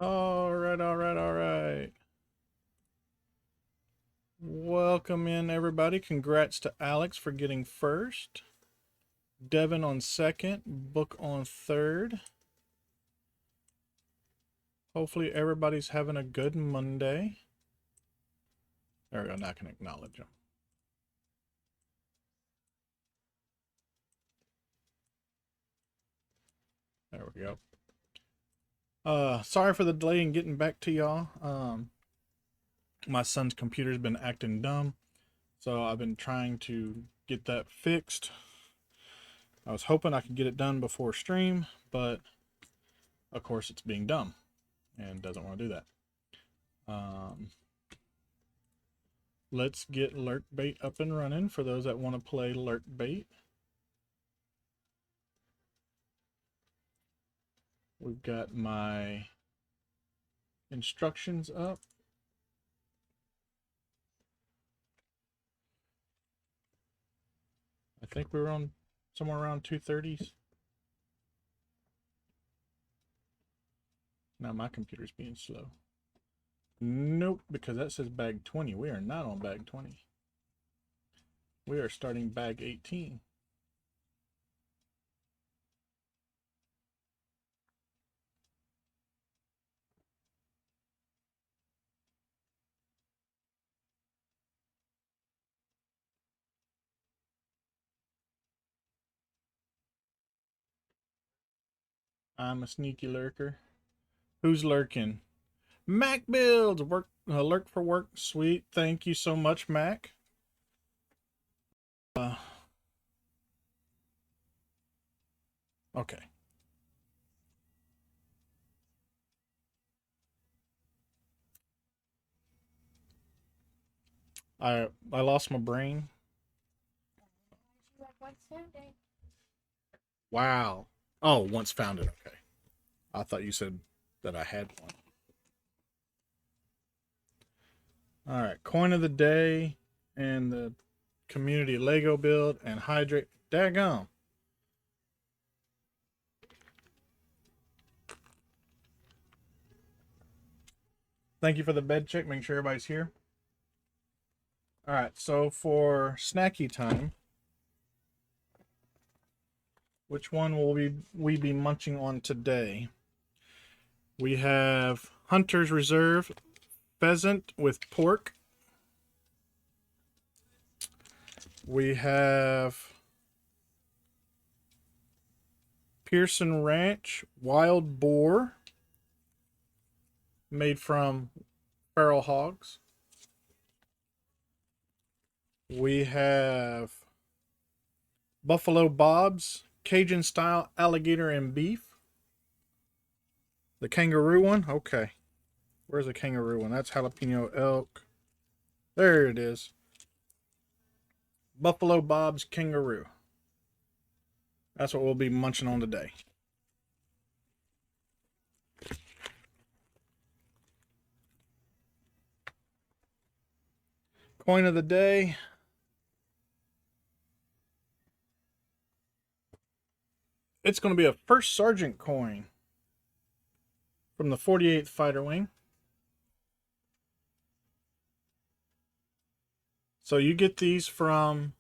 All right, all right, all right. Welcome in, everybody. Congrats to Alex for getting first. Devin on second. Book on third. Hopefully, everybody's having a good Monday. There we go. Now I can acknowledge them. There we go. Sorry for the delay in getting back to y'all. My son's computer's been acting dumb, so I've been trying to get that fixed. I was hoping I could get it done before stream, but of course it's being dumb and doesn't want to do that. Let's get Lurk Bait up and running for those that want to play Lurk Bait. We've got my instructions up. I think we were on somewhere around 230s. Now my computer's being slow. Nope, because that says bag 20. We are not on bag 20. We are starting bag 18. I'm a sneaky lurker. Who's lurking? Mac Builds! Lurk for work. Sweet. Thank you so much, Mac. Okay. I lost my brain. Wow. Oh, once found it. Okay. I thought you said that I had one. All right. Coin of the day and the community Lego build and hydrate. Daggone. Thank you for the bed check. Make sure everybody's here. All right. So for snacky time, which one will we be munching on today? We have Hunter's Reserve pheasant with pork. We have Pearson Ranch wild boar made from feral hogs. We have Buffalo Bob's Cajun style alligator and beef. The kangaroo one? Okay. Where's the kangaroo one? That's jalapeno elk. There it is. Buffalo Bob's kangaroo. That's what we'll be munching on today. Coin of the day. It's going to be a First Sergeant coin from the 48th Fighter Wing. So you get these from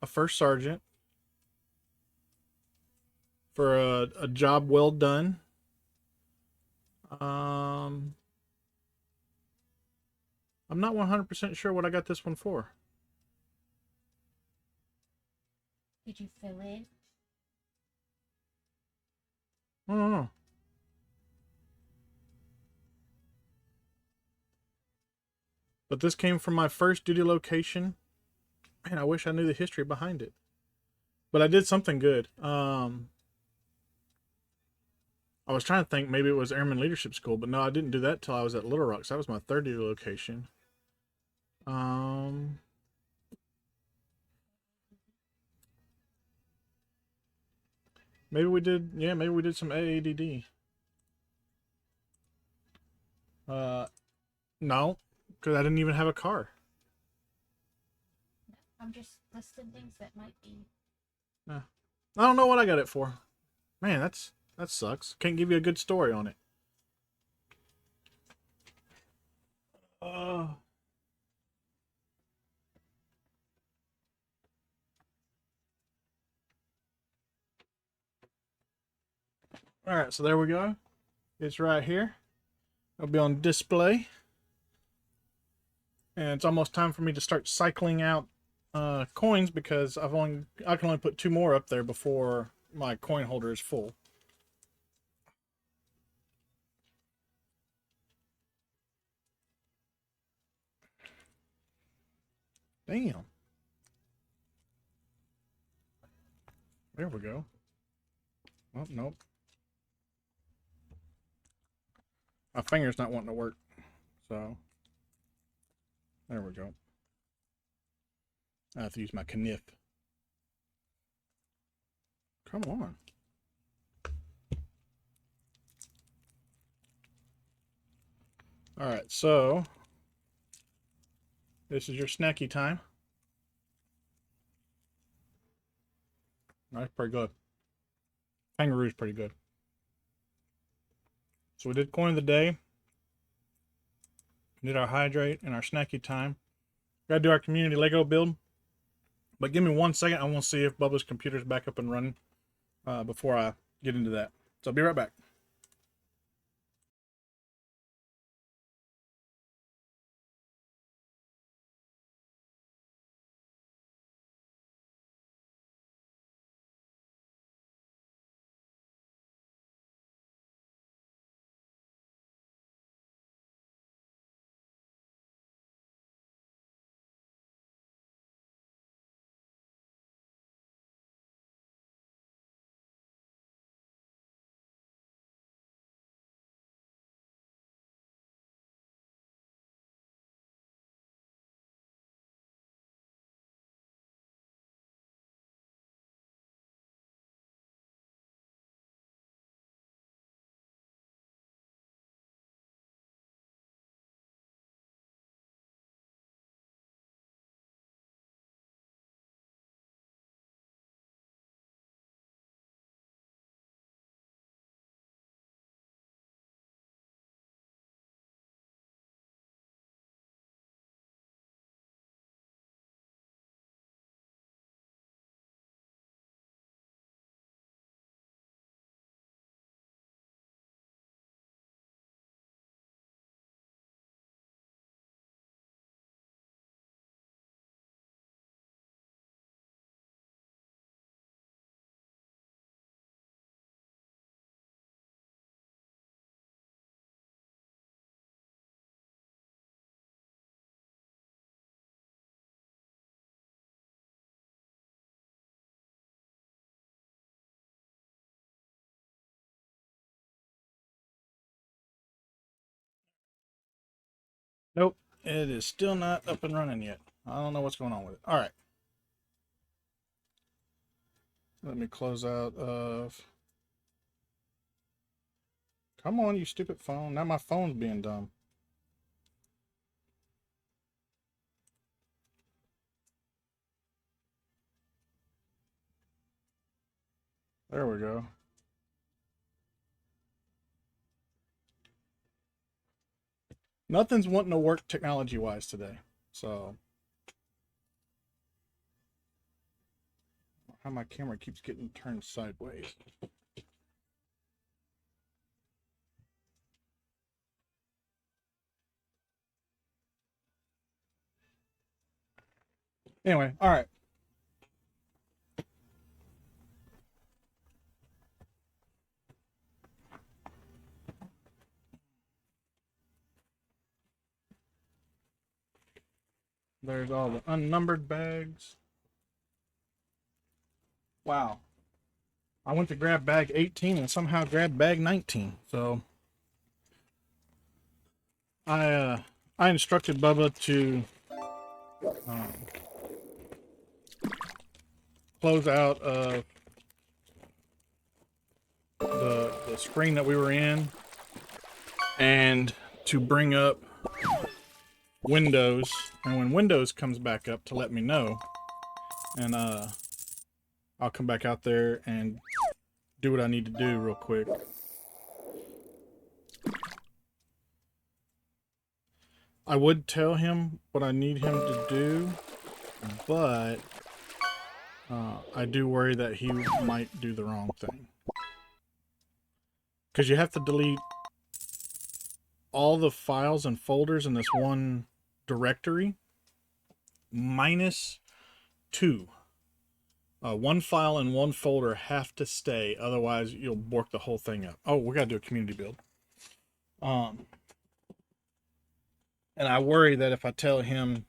a First Sergeant for a job well done. I'm not 100% sure what I got this one for. Did you fill in? I don't know. But this came from my first duty location. Man, I wish I knew the history behind it. But I did something good. I was trying to think maybe it was Airman Leadership School, but no, I didn't do that till I was at Little Rock. So that was my third duty location. Maybe we did, yeah, maybe we did some AADD. No, because I didn't even have a car. I'm just listing things that might be. I don't know what I got it for. Man, that sucks. Can't give you a good story on it. All right, so there we go. It's right here. It'll be on display. And it's almost time for me to start cycling out coins because I can only put 2 more up there before my coin holder is full. Damn. There we go. Oh, nope. My finger's not wanting to work. So, there we go. I have to use my kniff. Come on. Alright, so this is your snacky time. That's pretty good. Kangaroo's pretty good. So we did coin of the day. We did our hydrate and our snacky time. Gotta do our community Lego build. But give me 1 second. I want to see if Bubba's computer's back up and running before I get into that. So I'll be right back. Nope. It is still not up and running yet. I don't know what's going on with it. All right. Let me close out of... Come on, you stupid phone. Now my phone's being dumb. There we go. Nothing's wanting to work technology-wise today. So... how my camera keeps getting turned sideways. Anyway, all right. There's all the unnumbered bags. Wow. I went to grab bag 18 and somehow grabbed bag 19. So I instructed Bubba to close out of the screen that we were in and to bring up Windows, and when Windows comes back up to let me know, and I'll come back out there and do what I need to do real quick. I would tell him what I need him to do, but I do worry that he might do the wrong thing. Because you have to delete all the files and folders in this one directory minus 2. One file and one folder have to stay, otherwise you'll bork the whole thing up. Oh, we gotta do a community build. And I worry that if I tell him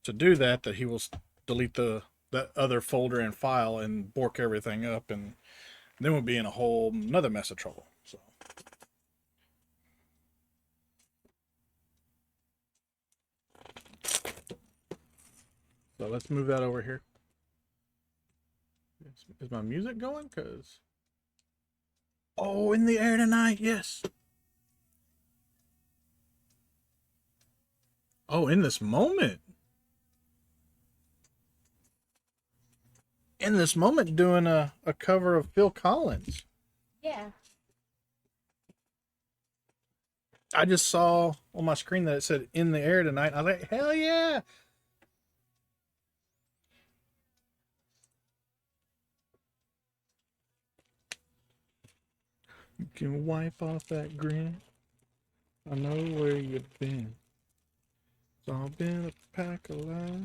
to do that, that he will delete that other folder and file and bork everything up, and then we'll be in a whole another mess of trouble. So let's move that over here. Is my music going? Cause oh, in the air tonight, yes. Oh, in this moment. In this moment, doing a cover of Phil Collins. Yeah. I just saw on my screen that it said "in the air tonight." I was like, "Hell yeah!" You can wipe off that grin. I know where you've been. It's all been a pack of lies.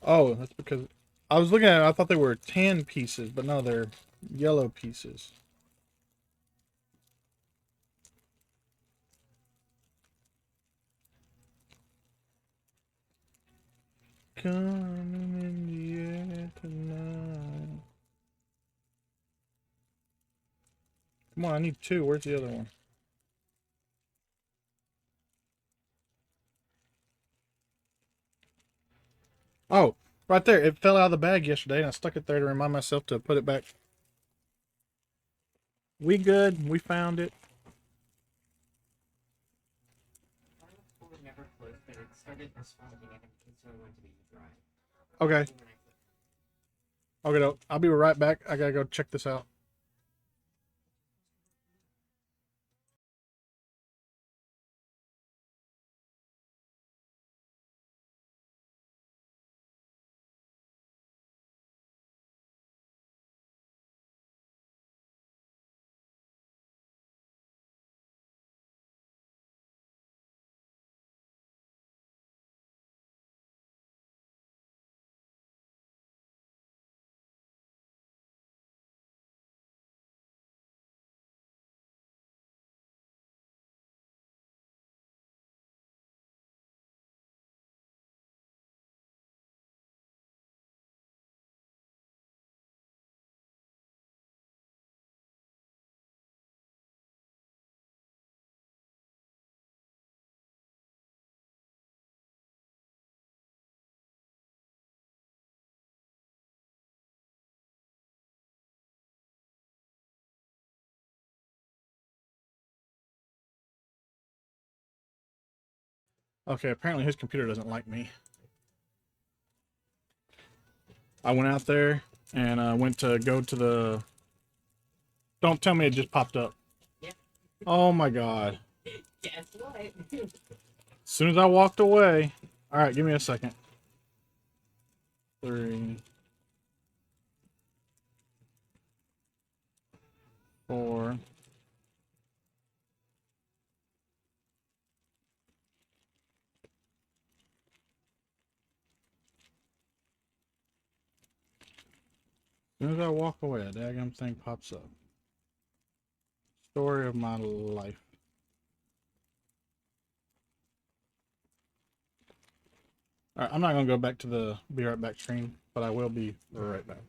Oh, that's because I was looking at it. I thought they were tan pieces, but no, they're yellow pieces. Coming in the air tonight. Come on, I need 2. Where's the other one? Oh, right there. It fell out of the bag yesterday, and I stuck it there to remind myself to put it back. We good. We found it. Okay. Okay, I'll be right back. I gotta go check this out. Okay, apparently his computer doesn't like me. I went out there and went to go to the. Don't tell me it just popped up. Yeah. Oh my god. Guess what? As soon as I walked away. Alright, give me a second. 3, 4. As soon as I walk away, a daggum thing pops up. Story of my life. Alright, I'm not gonna go back to the be right back screen, but I will be right back.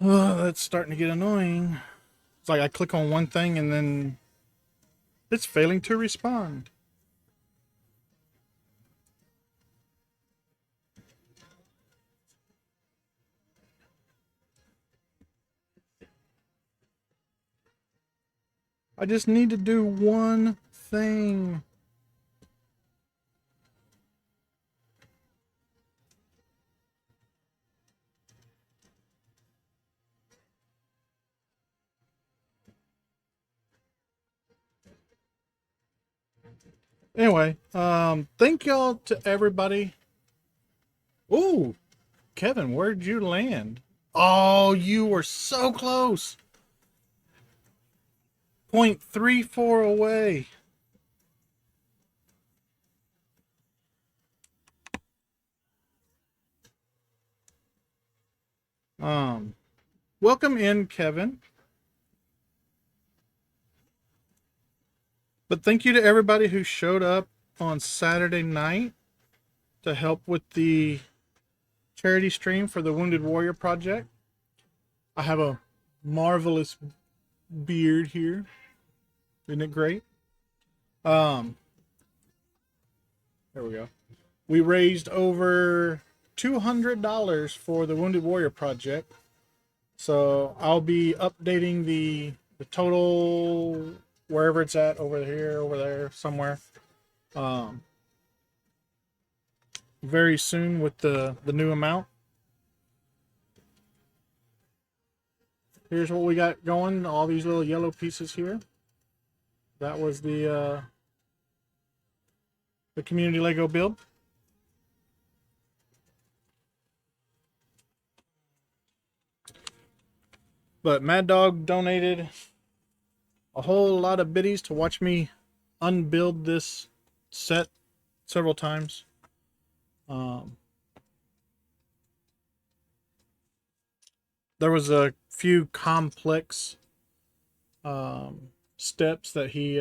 Oh, that's starting to get annoying. It's like I click on one thing and then it's failing to respond. I just need to do one thing. Anyway, thank y'all to everybody. Ooh, Kevin, where'd you land? Oh, you were so close. 0.34 away. Welcome in, Kevin. But thank you to everybody who showed up on Saturday night to help with the charity stream for the Wounded Warrior Project. I have a marvelous beard here. Isn't it great? There we go. We raised over $200 for the Wounded Warrior Project. So I'll be updating the total wherever it's at, over here, over there, somewhere. Very soon with the new amount. Here's what we got going. All these little yellow pieces here. That was the community Lego build. But Mad Dog donated a whole lot of biddies to watch me unbuild this set several times. There was a few complex steps that he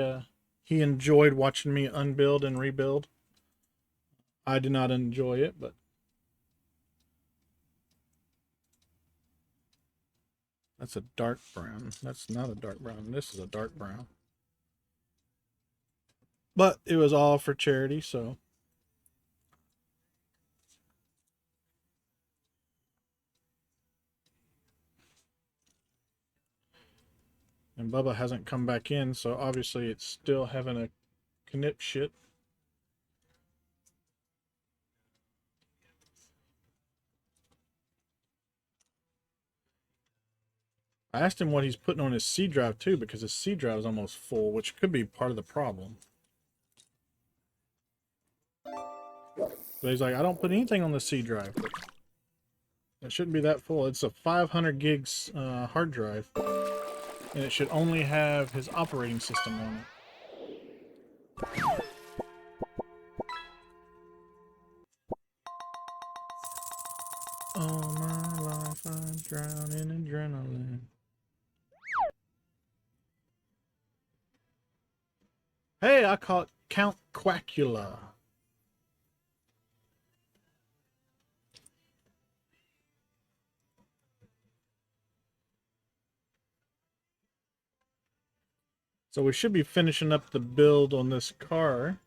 enjoyed watching me unbuild and rebuild. I did not enjoy it, but that's a dark brown. That's not a dark brown. This is a dark brown. But it was all for charity, so. And Bubba hasn't come back in, so obviously it's still having a knip shit. I asked him what he's putting on his C drive too, because his C drive is almost full, which could be part of the problem. But he's like, I don't put anything on the C drive. It shouldn't be that full. It's a 500 gigs hard drive, and it should only have his operating system on it. All my life I drown in adrenaline. Hey, I caught Count Quackula. So we should be finishing up the build on this car.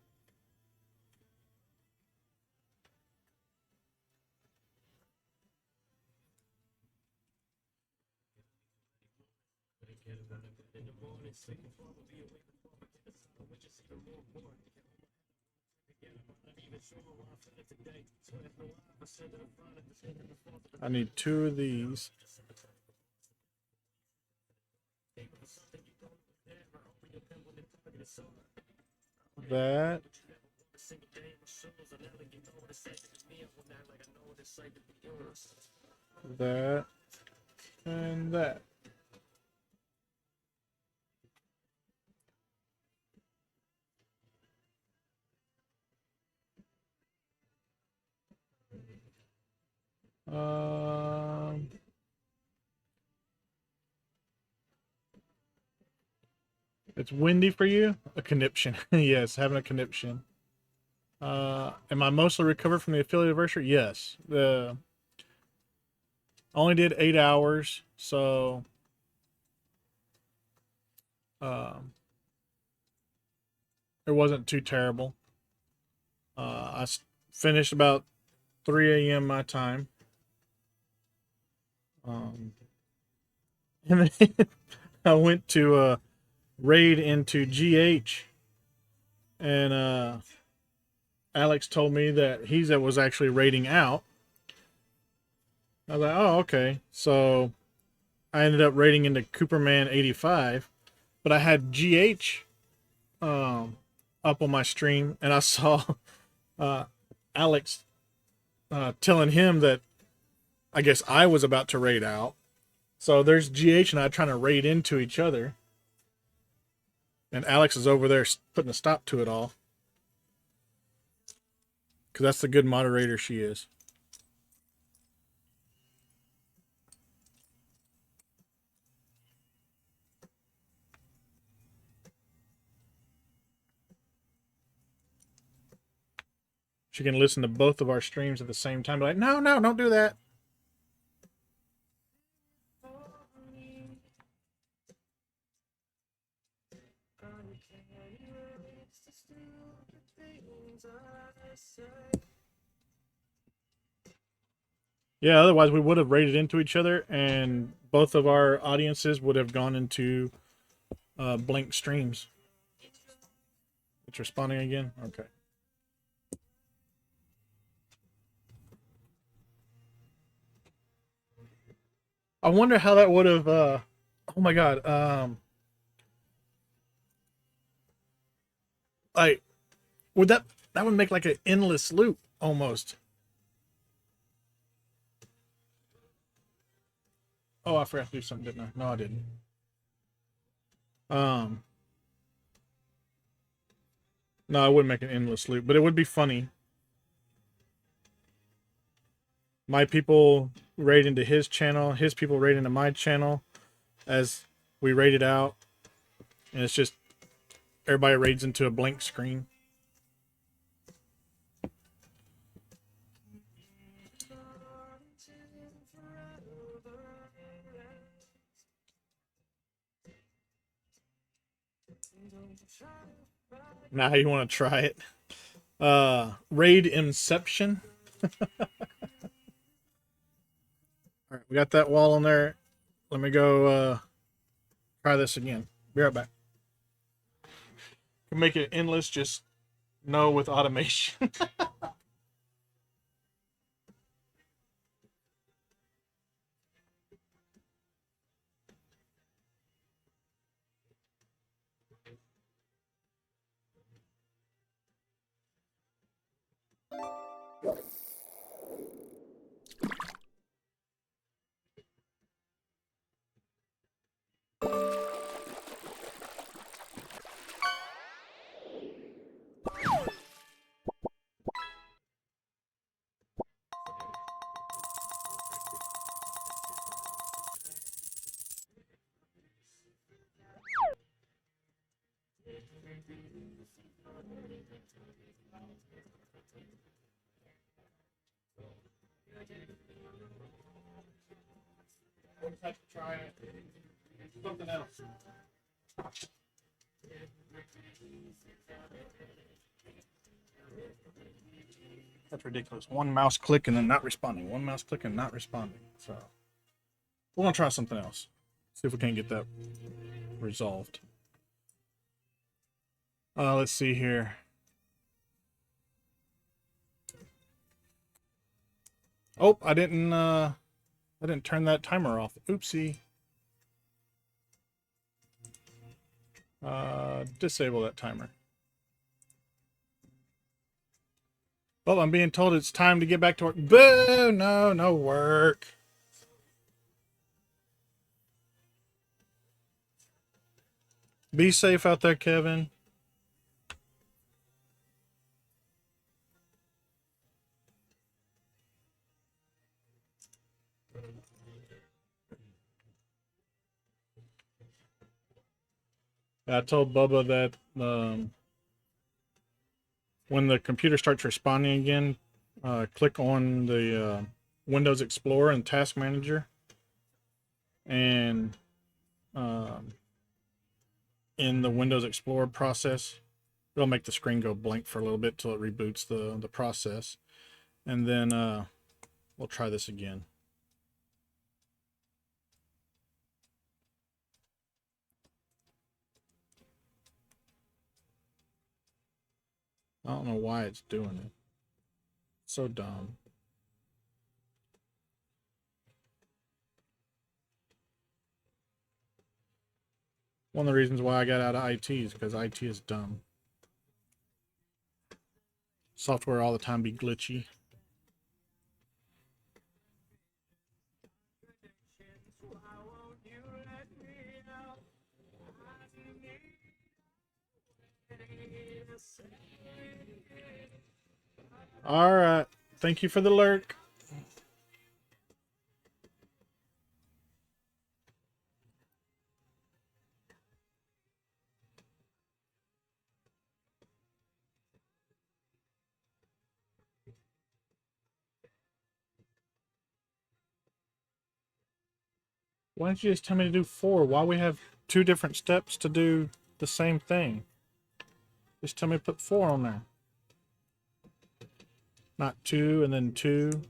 I need 2 of these. That. That. And that. Um, it's windy for you? A conniption. Yes, having a conniption. Am I mostly recovered from the affiliate anniversary? Yes. The only did 8 hours, so it wasn't too terrible. I finished about 3 a.m. my time. And then I went to raid into GH, and Alex told me that was actually raiding out. I was like, oh, okay. So I ended up raiding into Cooperman 85, but I had GH up on my stream, and I saw Alex telling him that I guess I was about to raid out. So there's GH and I trying to raid into each other. And Alex is over there putting a stop to it all. Because that's the good moderator she is. She can listen to both of our streams at the same time. Be like, no, don't do that. Yeah, otherwise we would have raided into each other, and both of our audiences would have gone into blank streams. It's responding again? Okay. I wonder how that would have, oh my god, like, that would make like an endless loop, almost. Oh, I forgot to do something, didn't I? No, I didn't. No, I wouldn't make an endless loop, but it would be funny. My people raid into his channel, his people raid into my channel as we raid it out. And it's just everybody raids into a blank screen. Now you want to try it. Raid Inception. Alright, we got that wall on there. Let me go try this again. Be right back. Can make it endless, just no with automation. Have to try something else. That's ridiculous. One mouse click and then not responding. One mouse click and not responding. So we're gonna try something else. See if we can't get that resolved. Let's see here. Oh, I didn't turn that timer off. Oopsie. Disable that timer. Well, I'm being told it's time to get back to work. Boo! No, no work. Be safe out there, Kevin. I told Bubba that when the computer starts responding again, click on the Windows Explorer and Task Manager, and in the Windows Explorer process, it'll make the screen go blank for a little bit till it reboots the process, and then we'll try this again. I don't know why it's doing it. It's so dumb. One of the reasons why I got out of IT is because IT is dumb. Software all the time be glitchy. All right. Thank you for the lurk. Why don't you just tell me to do 4? Why we have 2 different steps to do the same thing? Just tell me to put 4 on there. Not 2 and then 2.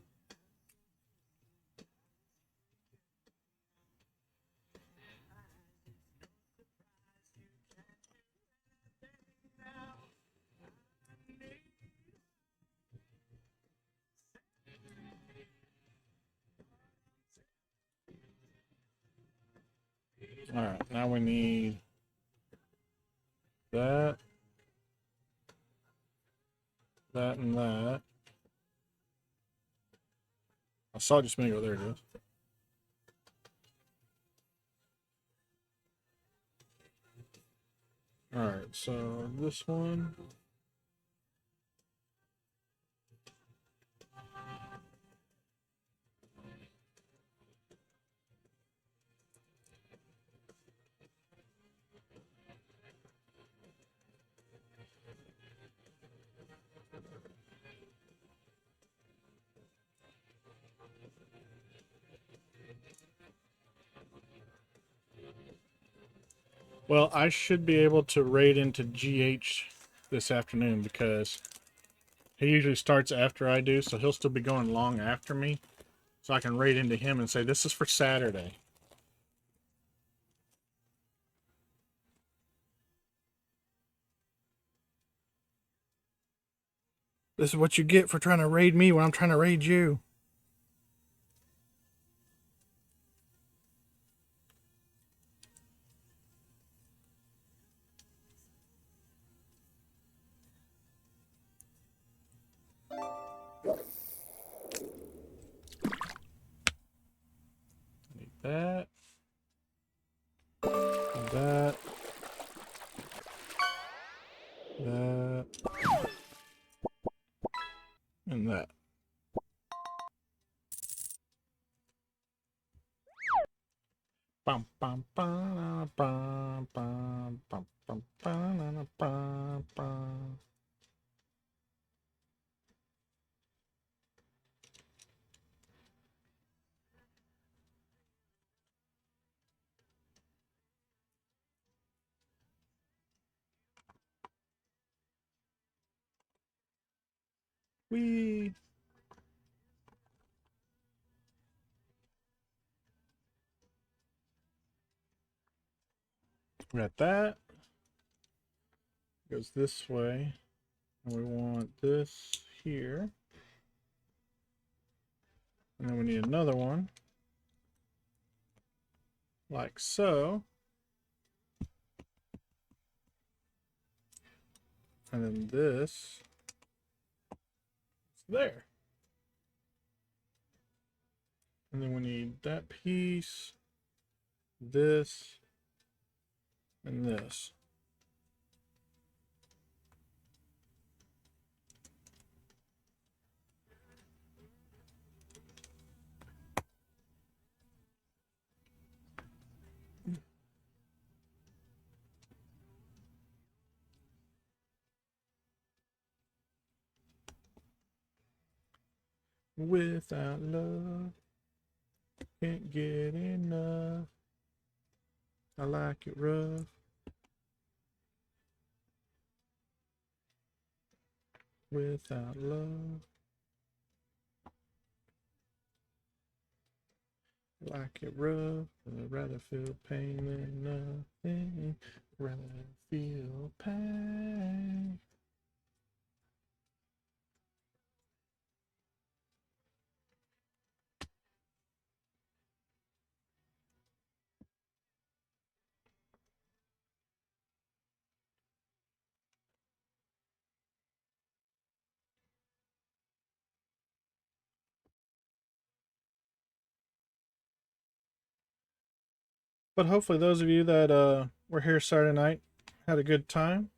All right, now we need that, that, and that. I saw it just a minute ago. There it is. All right, so this one. Well, I should be able to raid into GH this afternoon because he usually starts after I do, so he'll still be going long after me. So I can raid into him and say, this is for Saturday. This is what you get for trying to raid me when I'm trying to raid you. Need that. That. That. And that. Bum, bum, bum, bum, bum, bum, bum, bum, bum, bum. We got that. Goes this way. And we want this here. And then we need another one. Like so. And then this is there. And then we need that piece, this, and this. Without love, can't get enough. I like it rough. Without love, I like it rough. I'd rather feel pain than nothing. Rather feel pain. But hopefully those of you that were here Saturday night had a good time.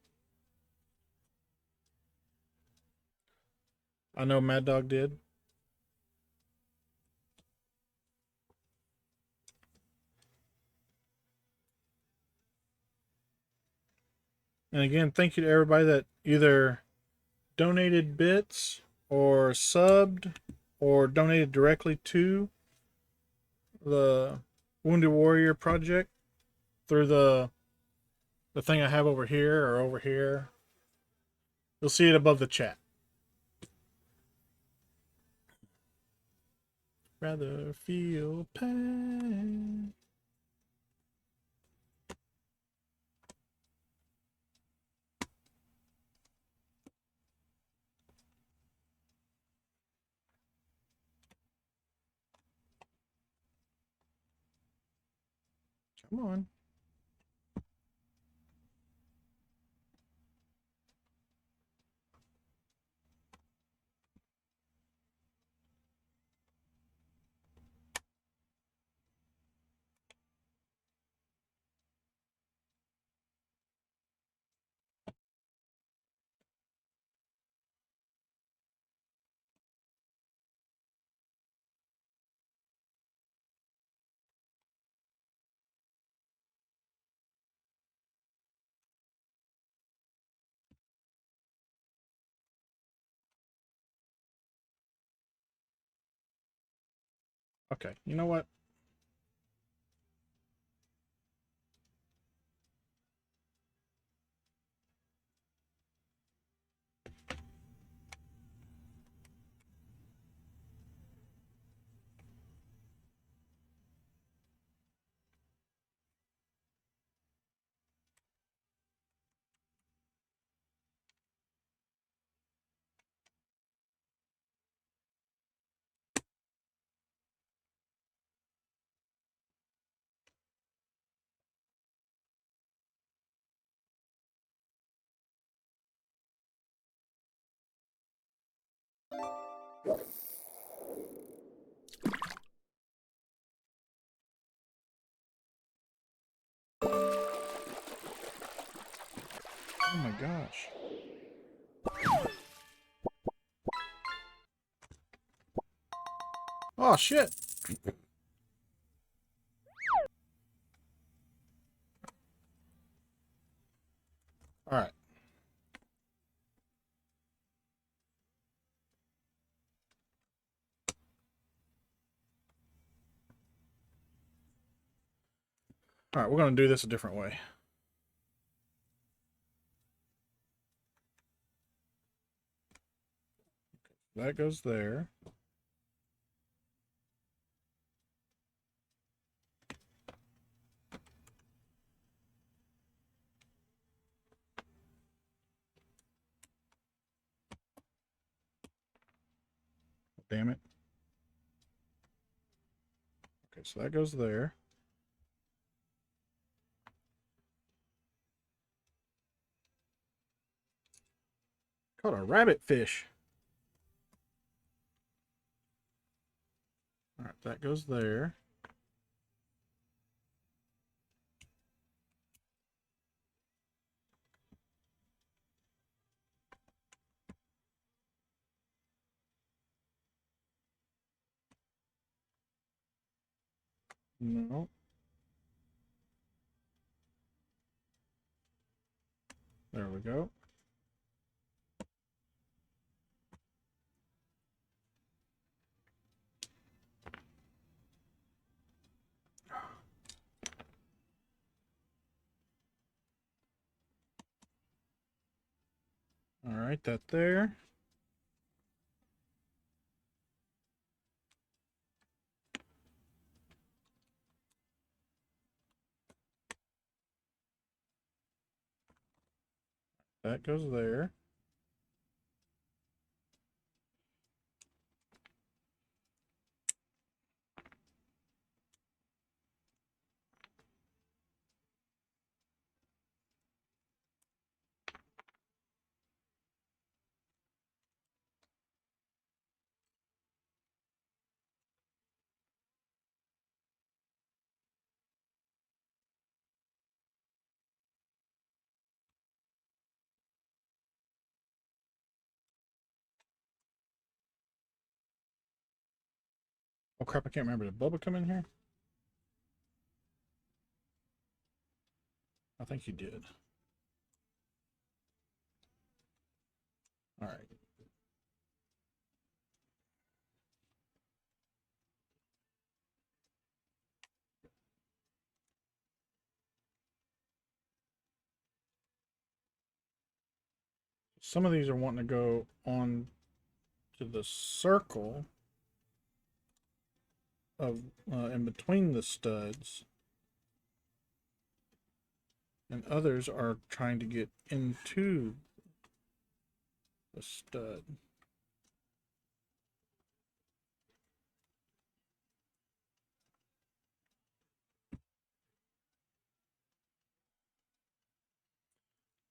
I know Mad Dog did. And again, thank you to everybody that either donated bits or subbed or donated directly to the Wounded Warrior project through the thing I have over here or over here. You'll see it above the chat. Rather feel pain. Come on. Okay, you know what? Oh my gosh. Oh shit. All right. All right, we're going to do this a different way. That goes there. Damn it. Okay, so that goes there. Caught a rabbit fish. All right, that goes there. No. There we go. All right, that there. That goes there. Oh crap, I can't remember. Did Bubba come in here? I think he did. All right. Some of these are wanting to go on to the circle of in between the studs, and others are trying to get into the stud.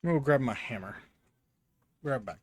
I'm gonna go grab my hammer. Grab back.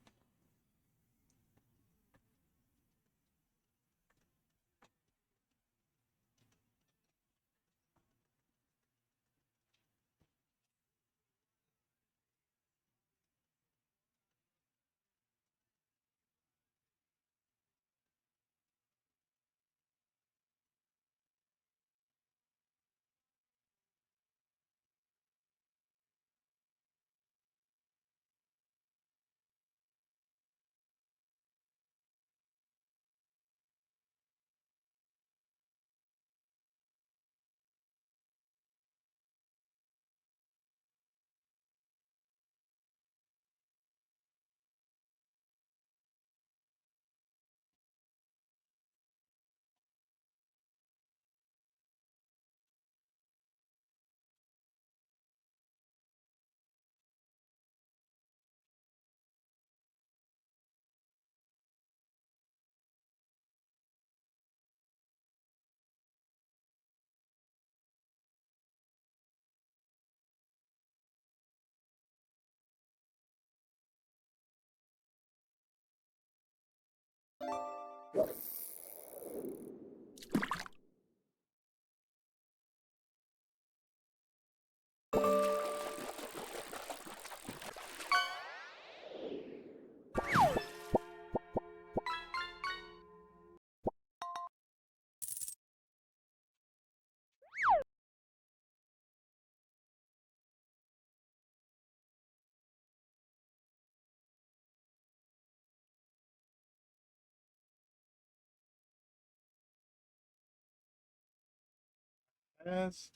As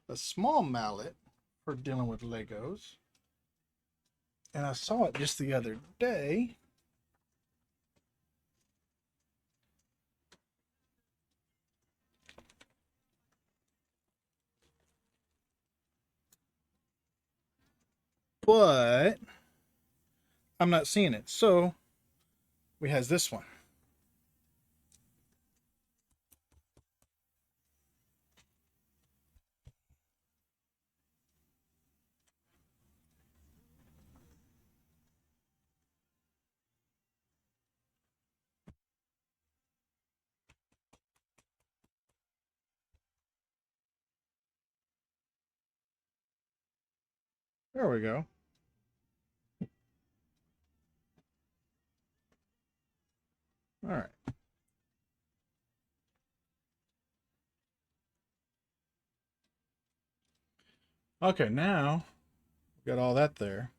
a small mallet for dealing with Legos. And I saw it just the other day. but I'm not seeing it. So we has this one. There we go. All right. Okay, now we got all that there.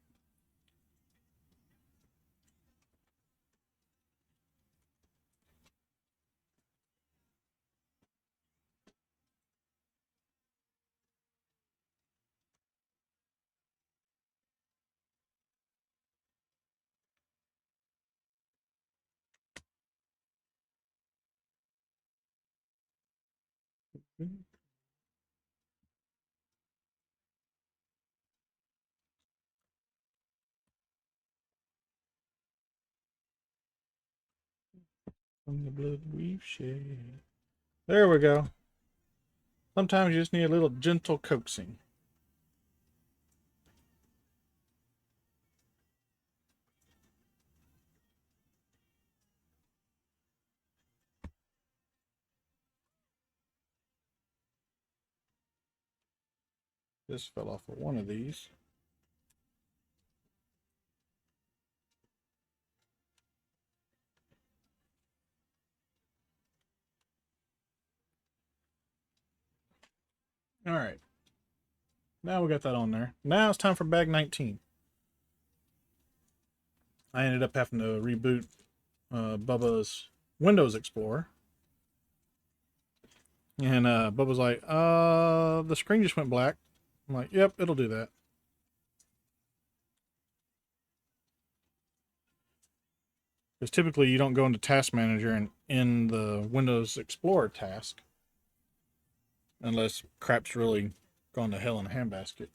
From the blood we've shed. There we go. Sometimes you just need a little gentle coaxing. This fell off of one of these. All right. Now we got that on there. Now it's time for bag 19. I ended up having to reboot Bubba's Windows Explorer. And Bubba's like, the screen just went black. I'm like, yep, it'll do that. Because typically you don't go into Task Manager and in the Windows Explorer task unless crap's really gone to hell in a handbasket.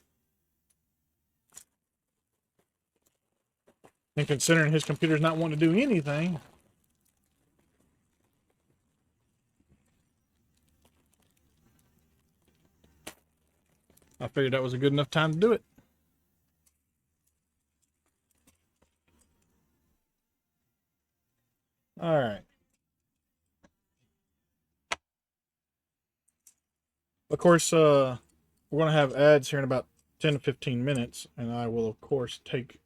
And considering his computer's not wanting to do anything, I figured that was a good enough time to do it. All right. Of course, we're going to have ads here in about 10 to 15 minutes, and I will, of course, take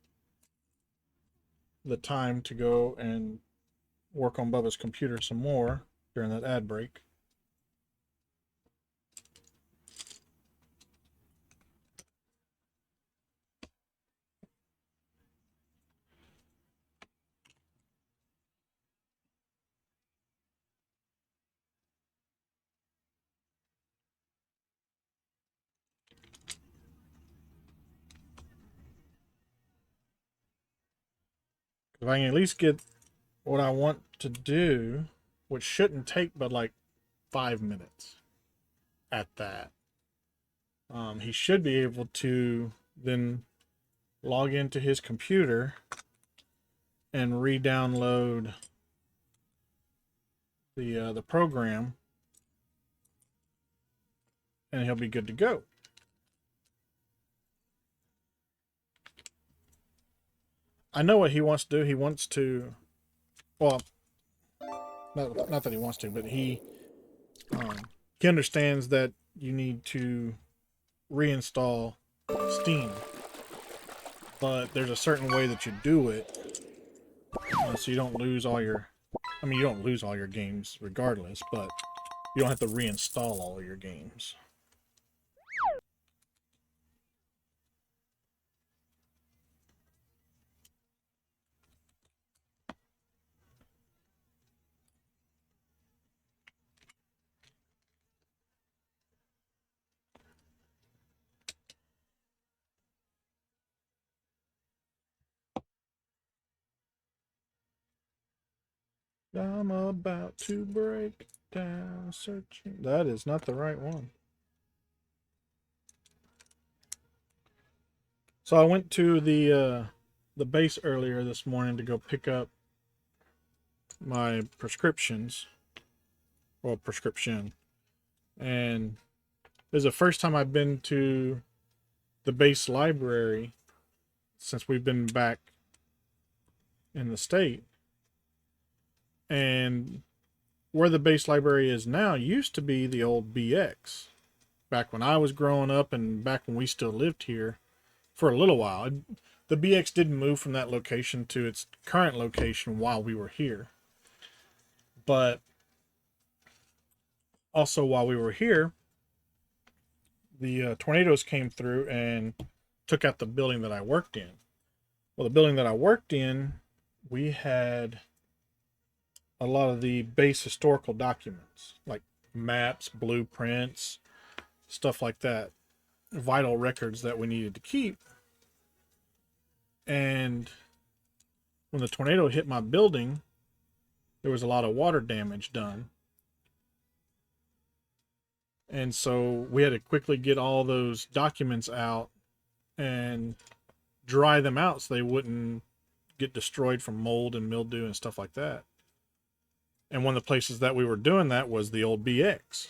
the time to go and work on Bubba's computer some more during that ad break. If I can at least get what I want to do, which shouldn't take but like 5 minutes at that, he should be able to then log into his computer and re-download the program, and he'll be good to go. I know what he wants to do. He wants to, well, not that he wants to, but he understands that you need to reinstall Steam, but there's a certain way that you do it, so you don't lose all your. I mean, you don't lose all your games regardless, but you don't have to reinstall all of your games. I'm about to break down searching. That is not the right one. So I went to the base earlier this morning to go pick up my prescriptions, or prescription, and this is the first time I've been to the base library since we've been back in the state. And where the base library is now used to be the old BX. Back when I was growing up and back when we still lived here for a little while. The BX didn't move from that location to its current location while we were here. But also while we were here, the tornadoes came through and took out the building that I worked in. Well, the building that I worked in, we had a lot of the base historical documents, like maps, blueprints, stuff like that, vital records that we needed to keep. And when the tornado hit my building, there was a lot of water damage done. And so we had to quickly get all those documents out and dry them out so they wouldn't get destroyed from mold and mildew and stuff like that. And one of the places that we were doing that was the old BX.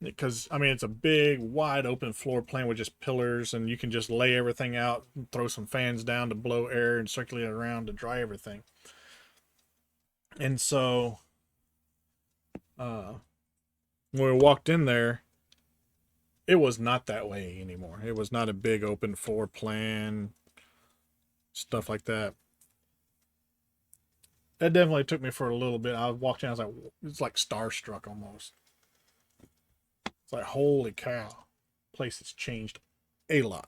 Because, I mean, it's a big, wide open floor plan with just pillars, and you can just lay everything out and throw some fans down to blow air and circulate it around to dry everything. And so, when we walked in there, it was not that way anymore. It was not a big open floor plan, stuff like that. That definitely took me for a little bit. I walked in, I was like, it's like starstruck almost. It's like, holy cow, place has changed a lot.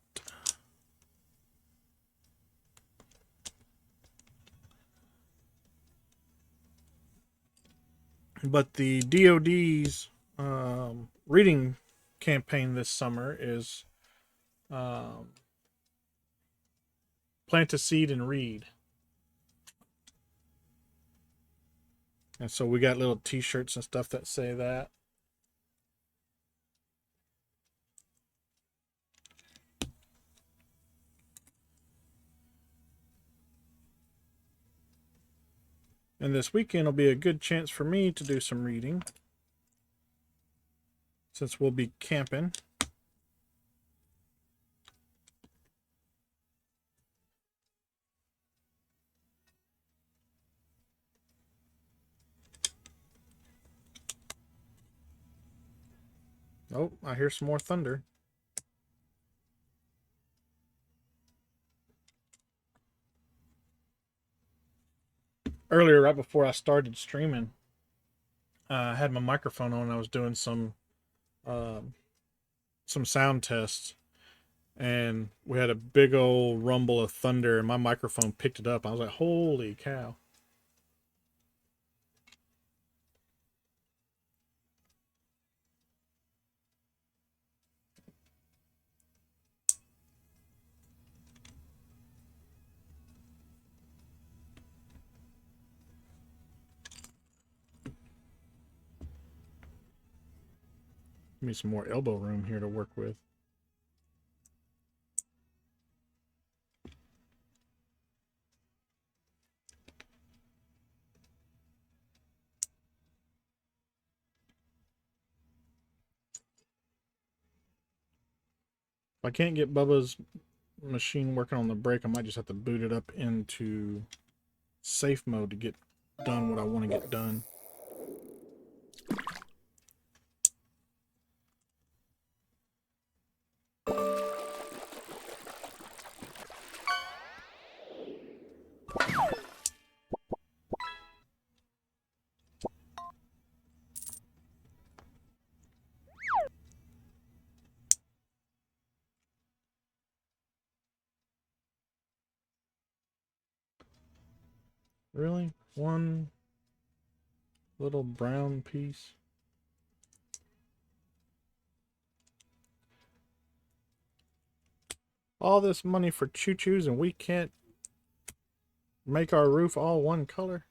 But the DoD's reading campaign this summer is plant a seed and read. And so we got little t-shirts and stuff that say that. And this weekend will be a good chance for me to do some reading, since we'll be camping. Oh, I hear some more thunder. Earlier, right before I started streaming, I had my microphone on. I was doing some sound tests, and we had a big old rumble of thunder, and my microphone picked it up. I was like, holy cow. Give me some more elbow room here to work with. If I can't get Bubba's machine working on the brake, I might just have to boot it up into safe mode to get done what I want to get done. Really? One little brown piece? All this money for choo-choos and we can't make our roof all one color?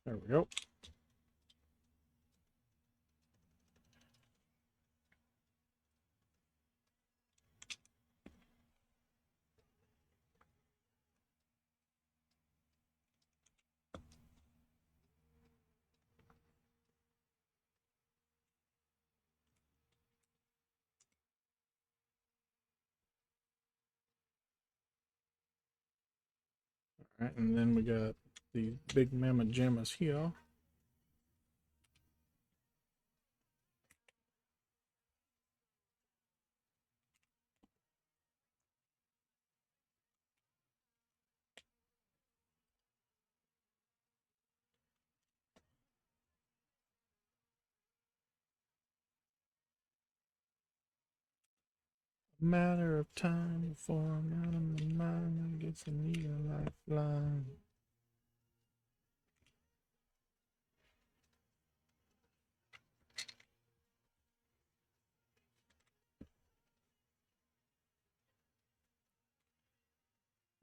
There we go. All right, and then we got the big mamma jammas here. Matter of time before I'm out of my mind. I guess I need a lifeline.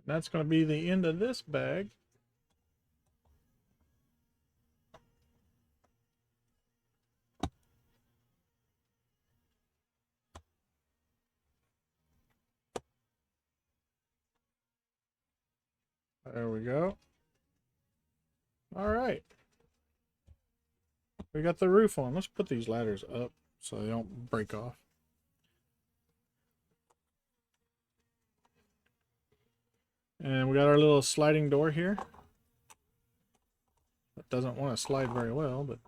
That's going to be the end of this bag. There we go. All right. We got the roof on. Let's put these ladders up so they don't break off. And we got our little sliding door here. It doesn't want to slide very well, but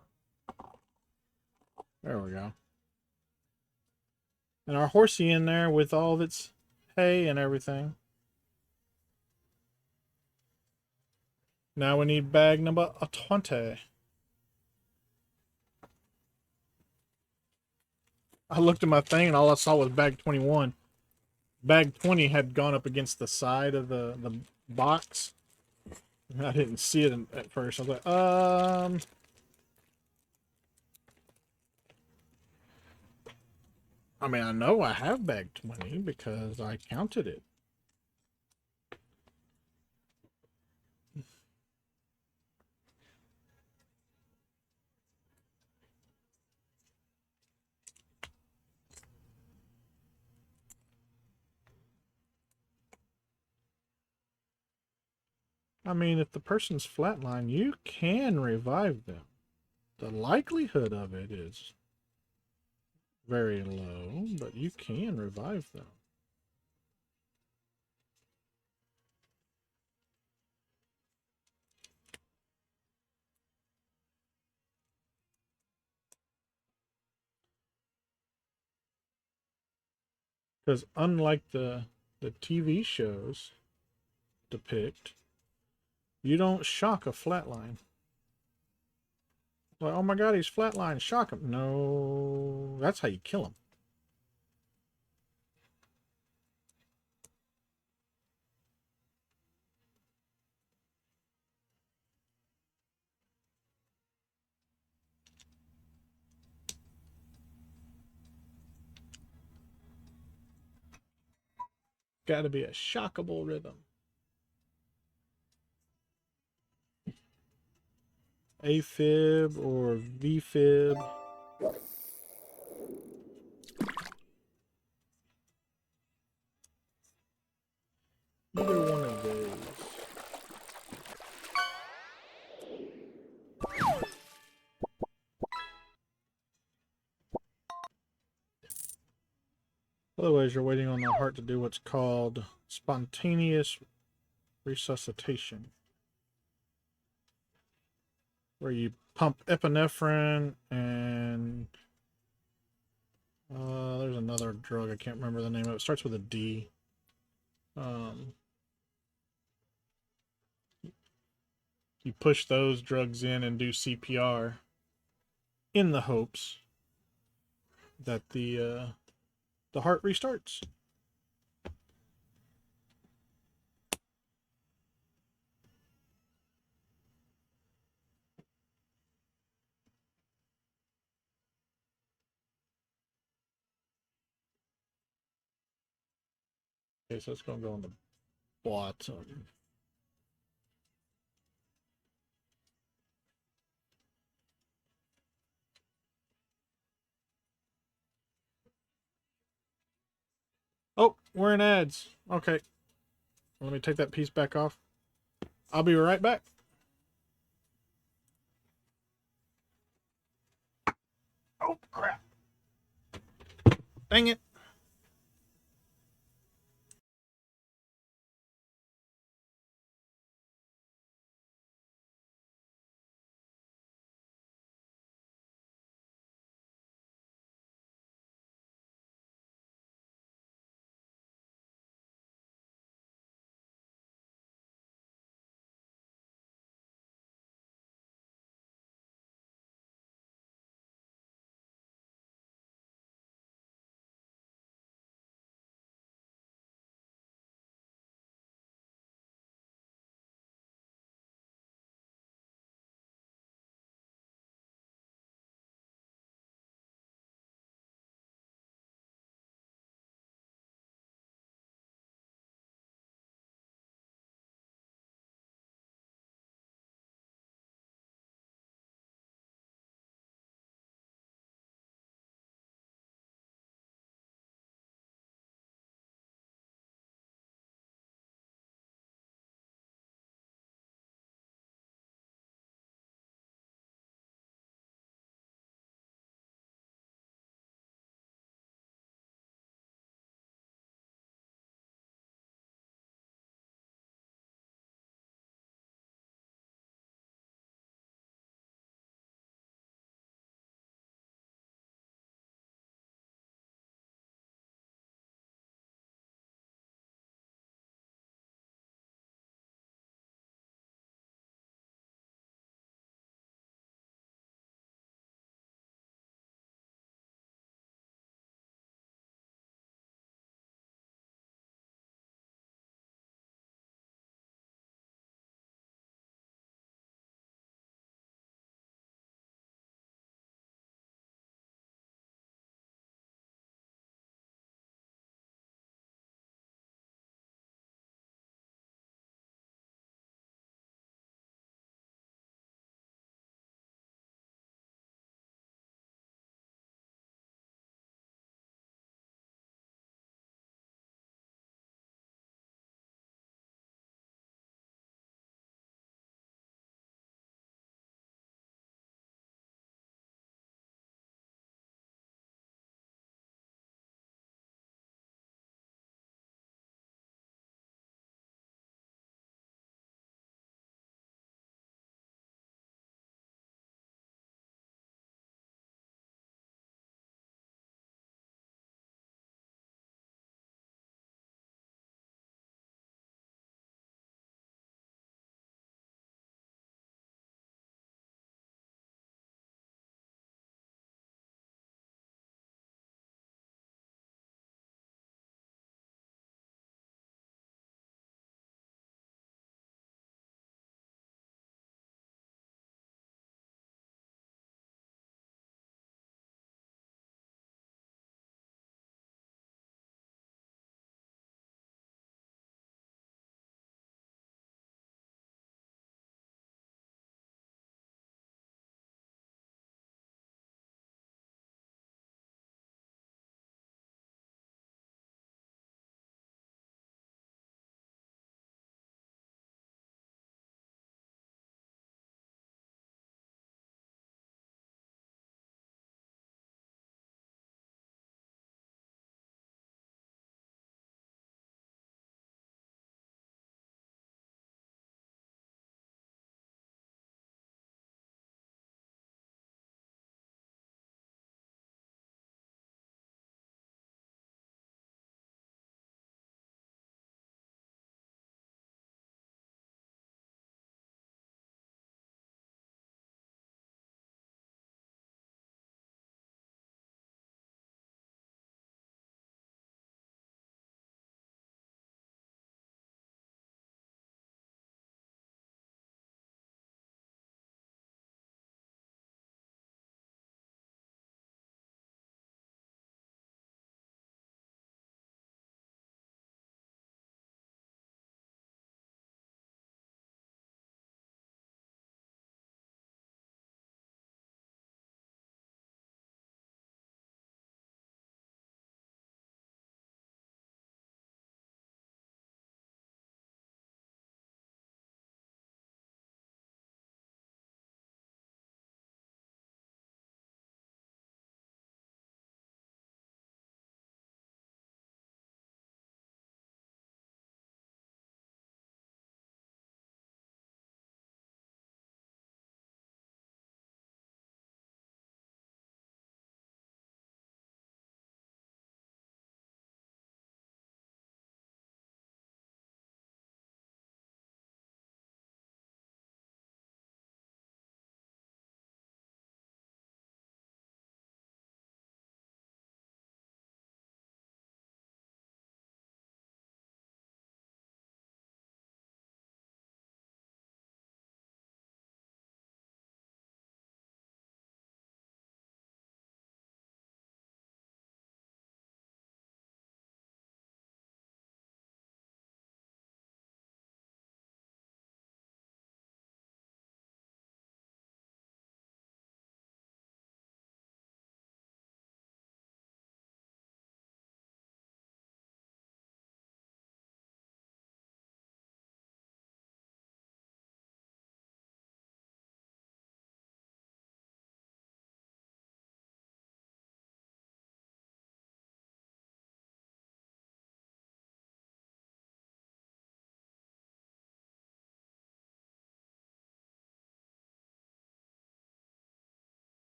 there we go. And our horsey in there with all of its hay and everything. Now we need bag number 20. I looked at my thing and all I saw was bag 21. Bag 20 had gone up against the side of the box. I didn't see it at first. I was like, I mean, I know I have bag 20 because I counted it. I mean, if the person's flatline, you can revive them. The likelihood of it is very low, but you can revive them. Because unlike the TV shows depict, you don't shock a flatline. Like, oh my god, he's flatline, shock him. No, that's how you kill him. Got to be a shockable rhythm. AFib or VFib. Either one of those. Otherwise, you're waiting on the heart to do what's called spontaneous resuscitation, where you pump epinephrine and there's another drug, I can't remember the name of it. It starts with a D. You push those drugs in and do CPR in the hopes that the heart restarts. Okay, so it's going to go on the bottom. Oh, we're in ads. Okay. Let me take that piece back off. I'll be right back. Oh, crap. Dang it.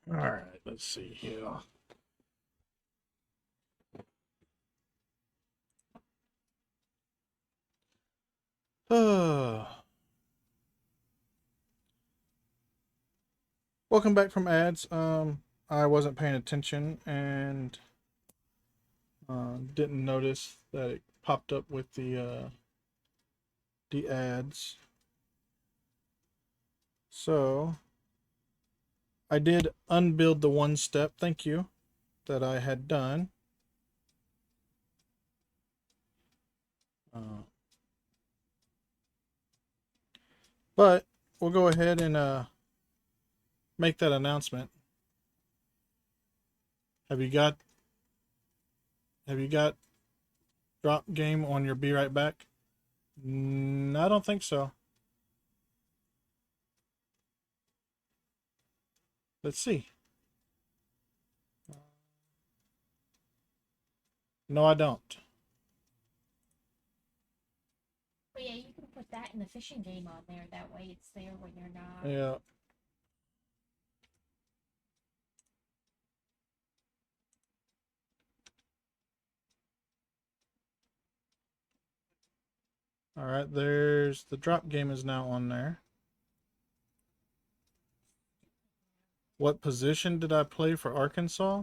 All right, let's see here. Welcome back from ads. I wasn't paying attention and didn't notice that it popped up with the ads. So I did unbuild the one step, thank you, that I had done. But we'll go ahead and make that announcement. Have you got drop game on your Be Right Back? I don't think so. Let's see. No, I don't. Well, yeah, you can put that in the fishing game on there. That way it's there when you're not. Yeah. All right, there's the drop game is now on there. What position did I play for Arkansas?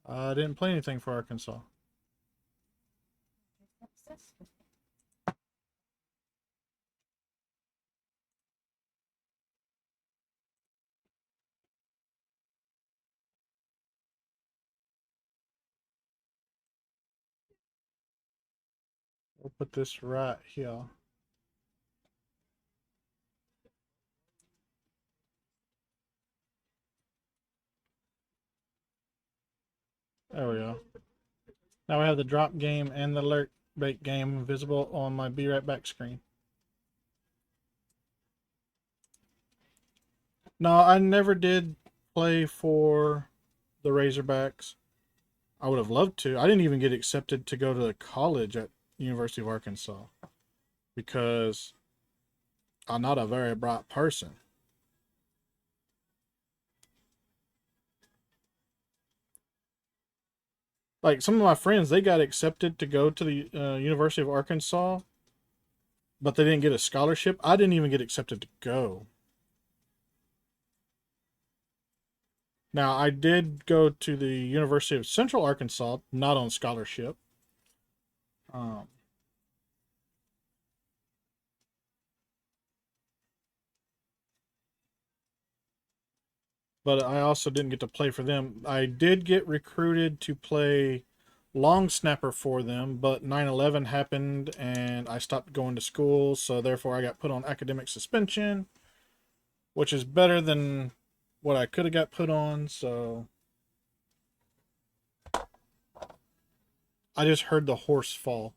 I didn't play anything for Arkansas. Obsessed with it. We'll put this right here. There we go. Now we have the drop game and the alert bait game visible on my Be Right Back screen. No, I never did play for the Razorbacks. I would have loved to. I didn't even get accepted to go to college at University of Arkansas because I'm not a very bright person. Like some of my friends, they got accepted to go to the University of Arkansas, but they didn't get a scholarship. I didn't even get accepted to go. Now, I did go to the University of Central Arkansas, not on scholarship. Um, but I also didn't get to play for them. I did get recruited to play long snapper for them, but 9/11 happened and I stopped going to school, so therefore I got put on academic suspension, which is better than what I could have got put on, so I just heard the horse fall.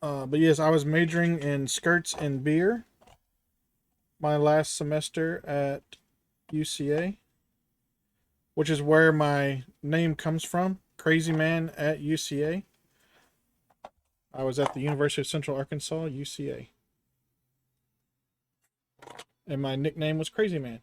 But yes, I was majoring in skirts and beer my last semester at UCA, which is where my name comes from, Crazy Man at UCA. I was at the University of Central Arkansas, UCA. And my nickname was Crazy Man.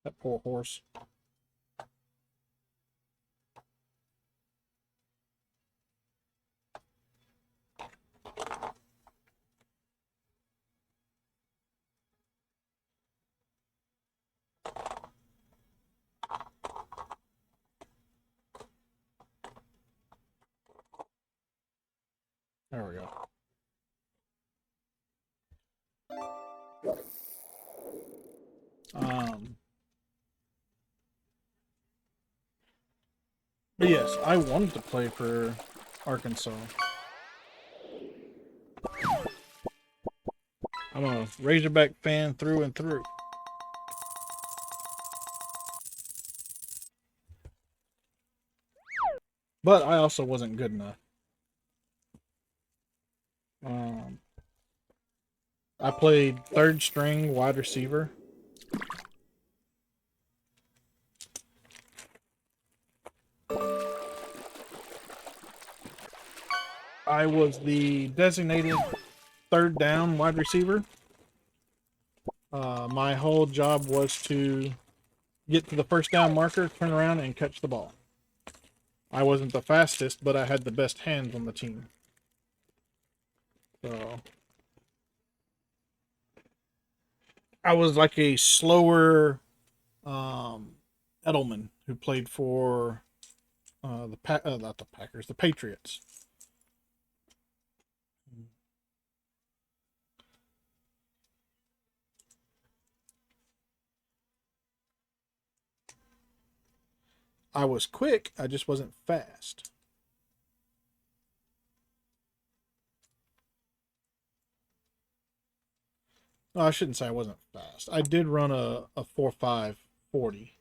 That poor horse. There we go. Um, but yes, I wanted to play for Arkansas. I'm a Razorback fan through and through. But I also wasn't good enough. Um, I played third string wide receiver. I was the designated third down wide receiver. My whole job was to get to the first down marker, turn around, and catch the ball. I wasn't the fastest, but I had the best hands on the team. So I was like a slower Edelman who played for not the Packers, the Patriots. I was quick, I just wasn't fast. No, I shouldn't say I wasn't fast. I did run a 4.5 40,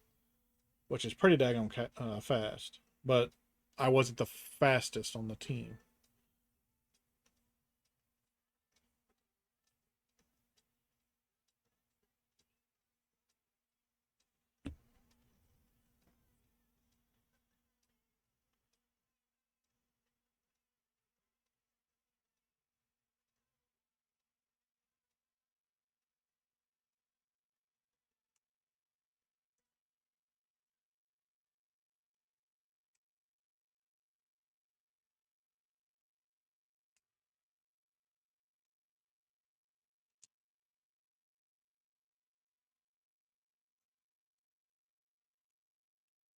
which is pretty daggone fast, but I wasn't the fastest on the team.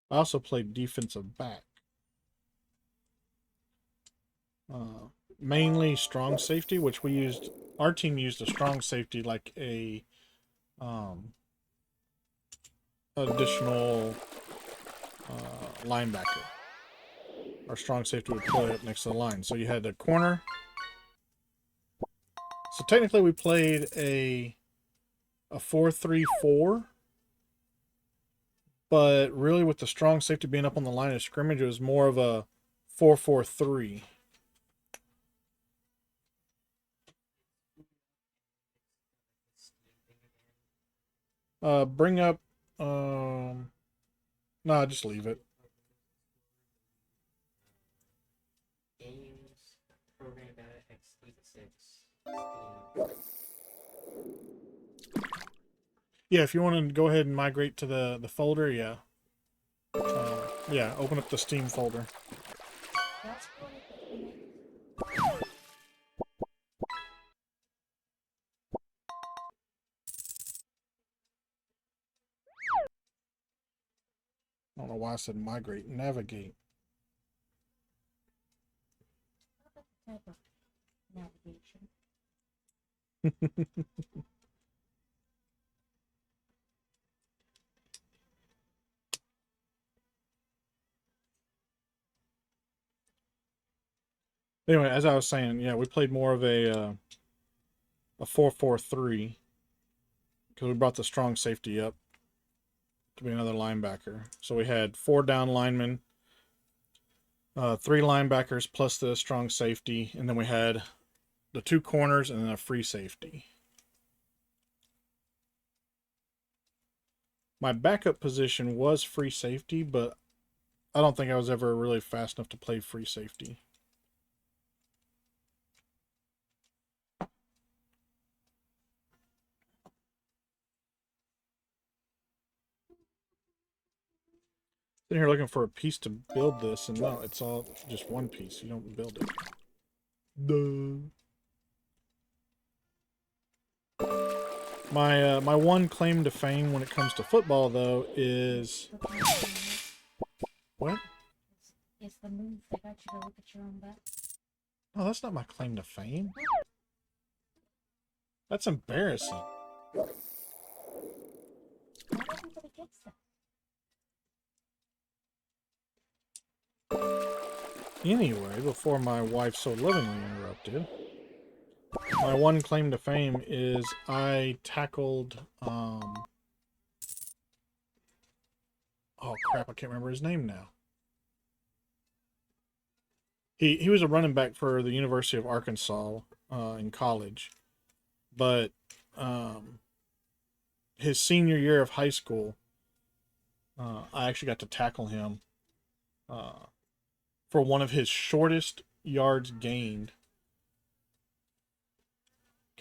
I also played defensive back. Uh, Mainly strong safety, which we used. Our team used a strong safety like a additional linebacker. Our strong safety would play up next to the line. So you had a corner. So technically, we played a 4-3-4, but really, with the strong safety being up on the line of scrimmage, it was more of a 4-4-3. Bring up. Nah, just leave it. Games, program data x86, Yeah, if you want to go ahead and migrate to the folder, yeah. Yeah, open up the Steam folder. That's what it I don't know why I said migrate. Navigate. type of navigation. Anyway, as I was saying, yeah, we played more of a 4-4-3 because we brought the strong safety up to be another linebacker. So we had 4 down linemen, 3 linebackers plus the strong safety, and then we had the 2 corners and then a free safety. My backup position was free safety, but I don't think I was ever really fast enough to play free safety. Sitting here looking for a piece to build this, and no, it's all just one piece. You don't build it. Duh. My one claim to fame when it comes to football, though, is what? It's the move that got you to look at your own back. Oh, that's not my claim to fame. That's embarrassing. Not everybody gets that. Anyway, before my wife so lovingly interrupted, my one claim to fame is I tackled oh crap, I can't remember his name now. He was a running back for the University of Arkansas in college. but his senior year of high school, I actually got to tackle him for one of his shortest yards gained.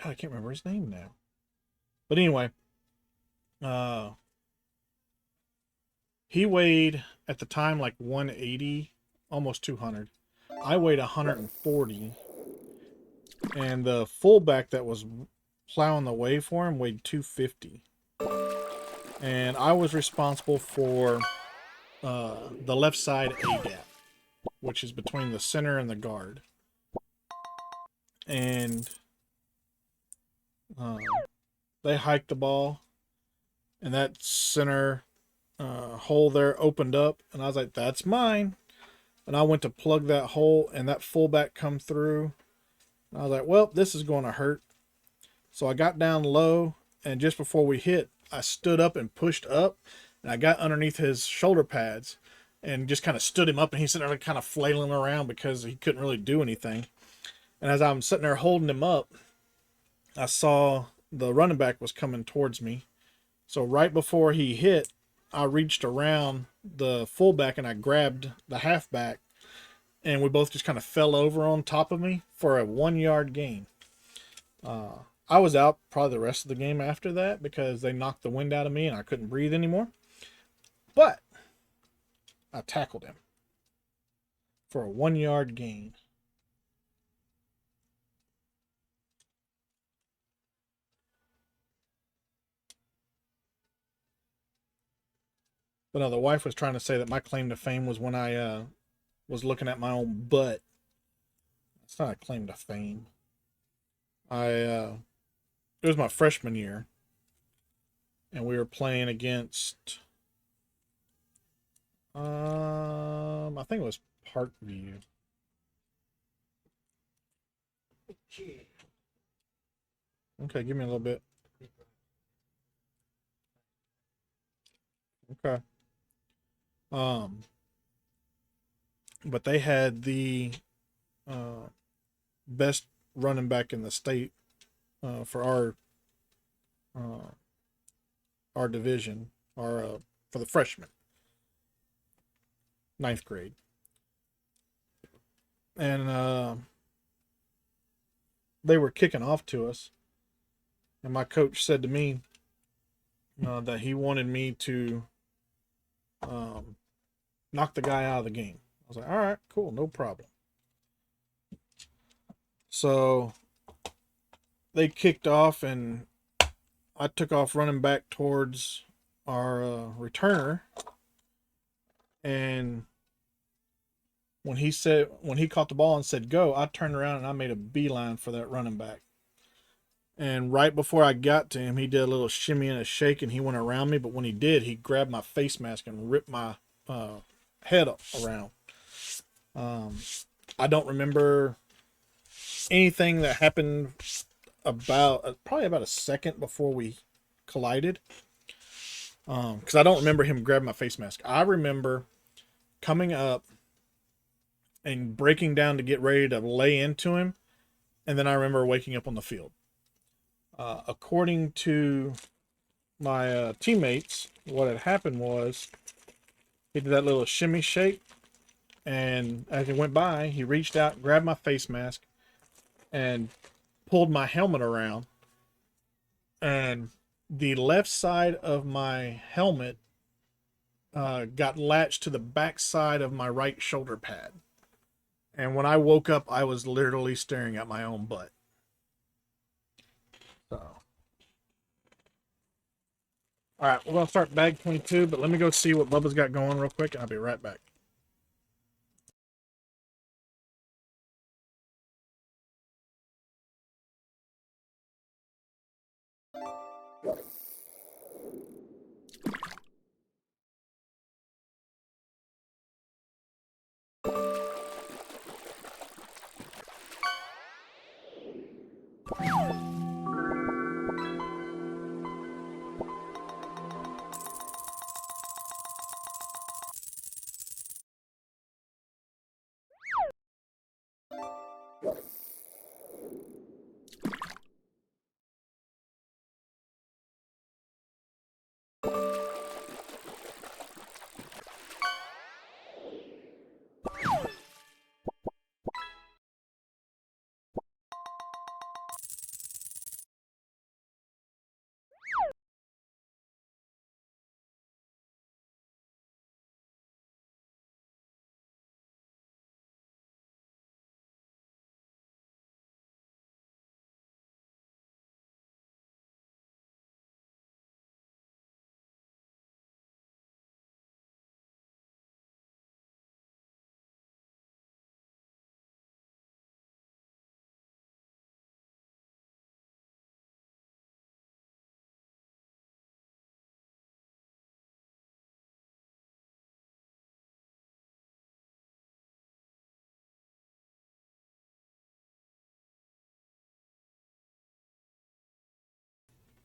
God, I can't remember his name now. But anyway, he weighed at the time like 180, almost 200. I weighed 140, and the fullback that was plowing the way for him weighed 250. And I was responsible for the left side A gap, which is between the center and the guard. And they hiked the ball, and that center hole there opened up, and I was like, "That's mine." And I went to plug that hole, and that fullback come through. And I was like, "Well, this is going to hurt." So I got down low, and just before we hit, I stood up and pushed up, and I got underneath his shoulder pads, and just kind of stood him up, and he's sitting there kind of flailing around because he couldn't really do anything. And as I'm sitting there holding him up, I saw the running back was coming towards me. So right before he hit, I reached around the fullback and I grabbed the halfback, and we both just kind of fell over on top of me for a 1 yard gain. I was out probably the rest of the game after that because they knocked the wind out of me and I couldn't breathe anymore. But I tackled him for a 1 yard gain. But no, the wife was trying to say that my claim to fame was when I was looking at my own butt. It's not a claim to fame. It was my freshman year, and we were playing against I think it was Parkview. Okay, give me a little bit. Okay. But they had the best running back in the state for our division, for the freshmen, ninth grade, and they were kicking off to us, and my coach said to me that he wanted me to knock the guy out of the game. I was like, all right, cool, no problem. So they kicked off, and I took off running back towards our returner. And when he caught the ball and said go, I turned around and I made a beeline for that running back. And right before I got to him, he did a little shimmy and a shake, and he went around me. But when he did, he grabbed my face mask and ripped my head around. I don't remember anything that happened probably about a second before we collided. Because I don't remember him grabbing my face mask. I remember coming up and breaking down to get ready to lay into him, and then I remember waking up on the field. According to my teammates, what had happened was he did that little shimmy shake, and as he went by, he reached out, grabbed my face mask, and pulled my helmet around, and the left side of my helmet got latched to the back side of my right shoulder pad. And when I woke up, I was literally staring at my own butt. So, all right, we're going to start bag 22, but let me go see what Bubba's got going real quick, and I'll be right back.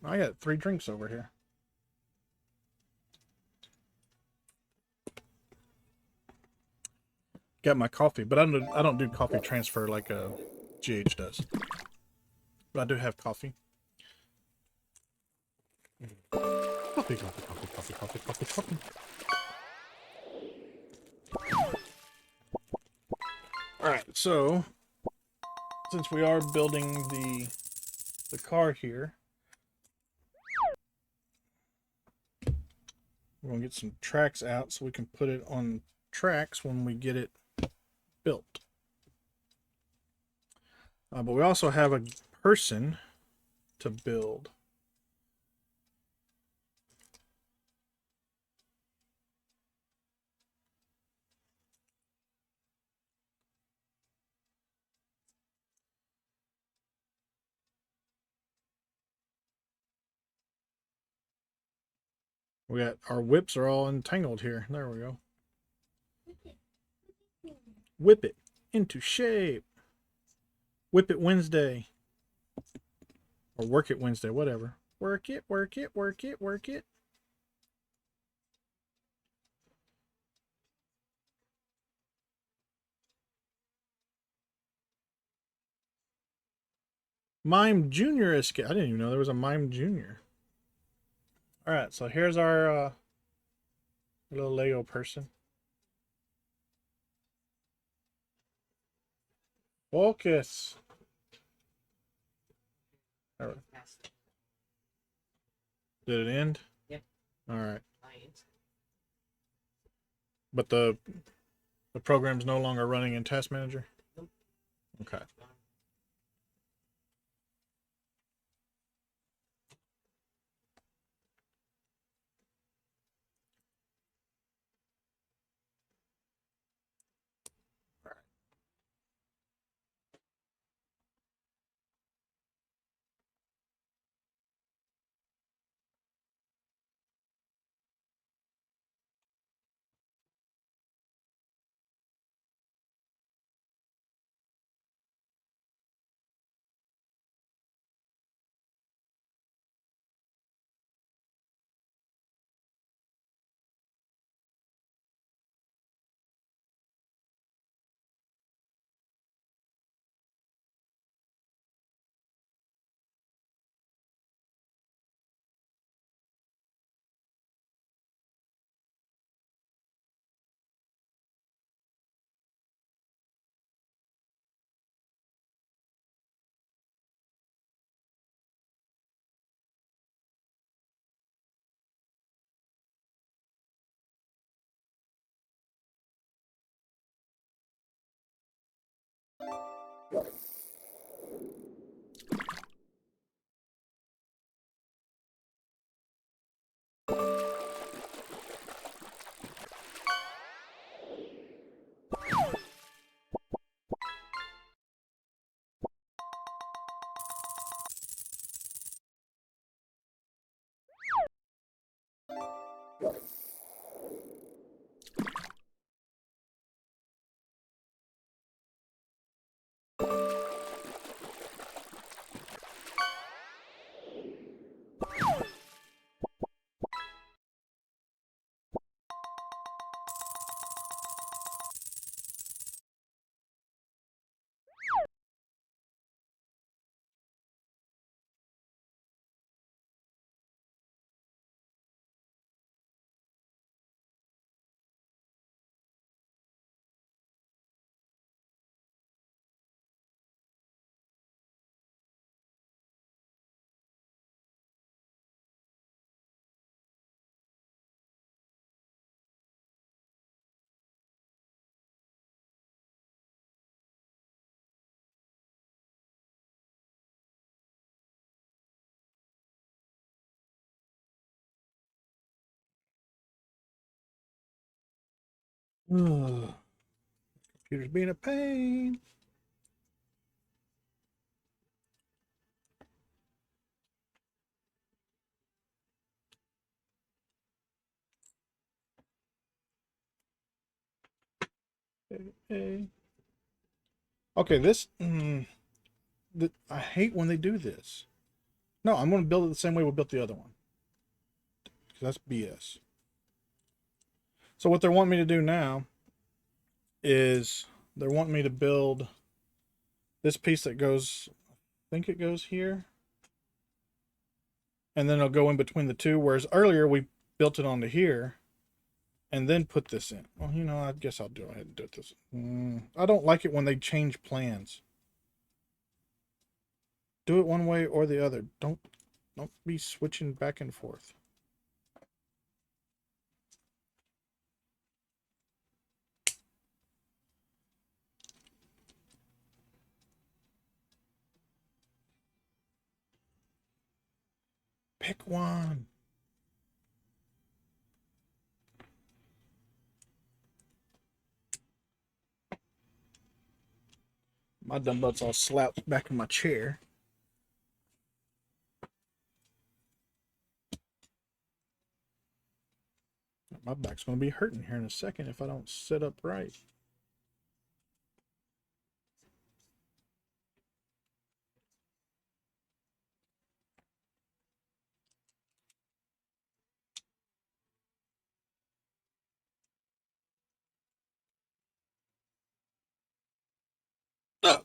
I got 3 drinks over here. Got my coffee, but I don't do coffee transfer like GH does. But I do have coffee. Coffee, coffee, coffee, coffee, coffee, coffee, coffee. All right, so since we are building the car here, we're gonna get some tracks out so we can put it on tracks when we get it built. But we also have a person to build. We got our whips are all entangled here. There we go. Whip it into shape. Whip it Wednesday. Or work it Wednesday, whatever. Work it, work it, work it, work it. Mime Junior escape. I didn't even know there was a Mime Junior. All right, so here's our little Lego person. Focus. All right. Did it end? Yep. All right. Lions. But the program's no longer running in Task Manager? Nope. Okay. Ugh. Computer's being a pain. Okay, okay this I hate when they do this. No, I'm going to build it the same way we built the other one. Because that's BS. So what they're wanting me to do now is they're wanting me to build this piece that goes, I think it goes here. And then it'll go in between the two. Whereas earlier we built it onto here and then put this in. Well, you know, I guess I'll go ahead and do this. I don't like it when they change plans. Do it one way or the other. Don't be switching back and forth. Pick one. My dumb butt's all slouched back in my chair. My back's going to be hurting here in a second if I don't sit up right. Oh.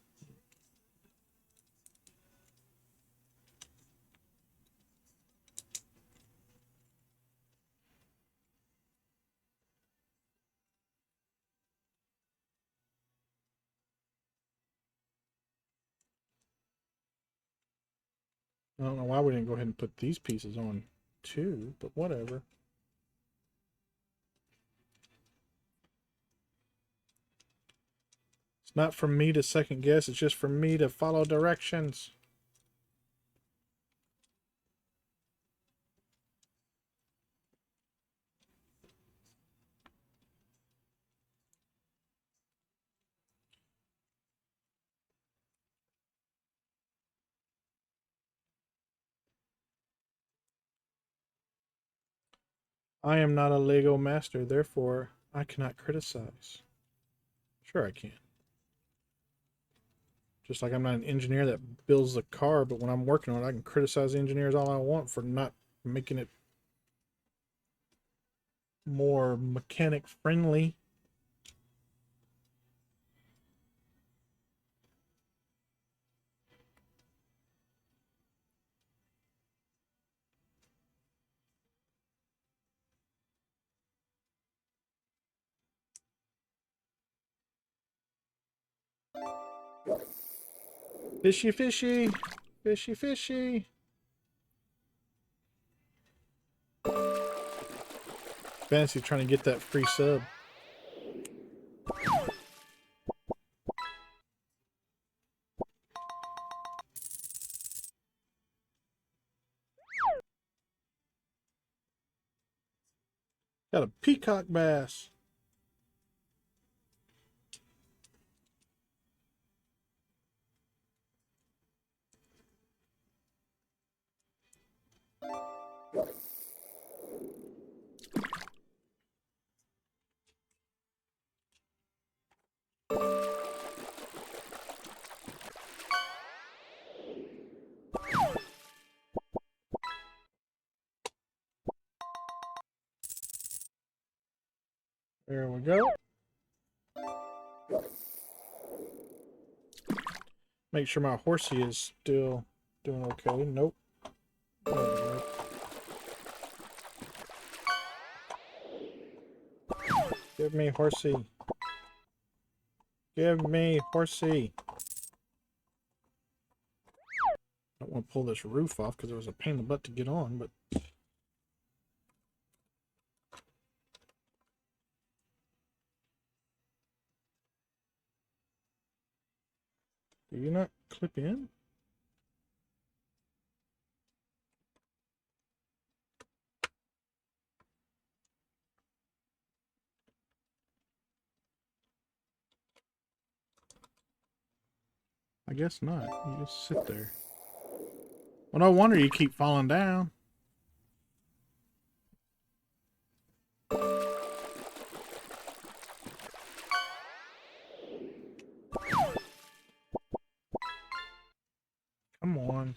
I don't know why we didn't go ahead and put these pieces on too, but whatever. It's not for me to second guess, it's just for me to follow directions. I am not a Lego master, therefore I cannot criticize. Sure I can. Just like I'm not an engineer that builds the car, but when I'm working on it, I can criticize the engineers all I want for not making it more mechanic friendly. Fishy, fishy, fishy, fishy. Fantasy trying to get that free sub. Got a peacock bass. There we go. Make sure my horsey is still doing okay. Nope. Give me horsey. Give me horsey. I don't want to pull this roof off because it was a pain in the butt to get on, but do you not clip in? I guess not. You just sit there. Well, no wonder you keep falling down. Come on.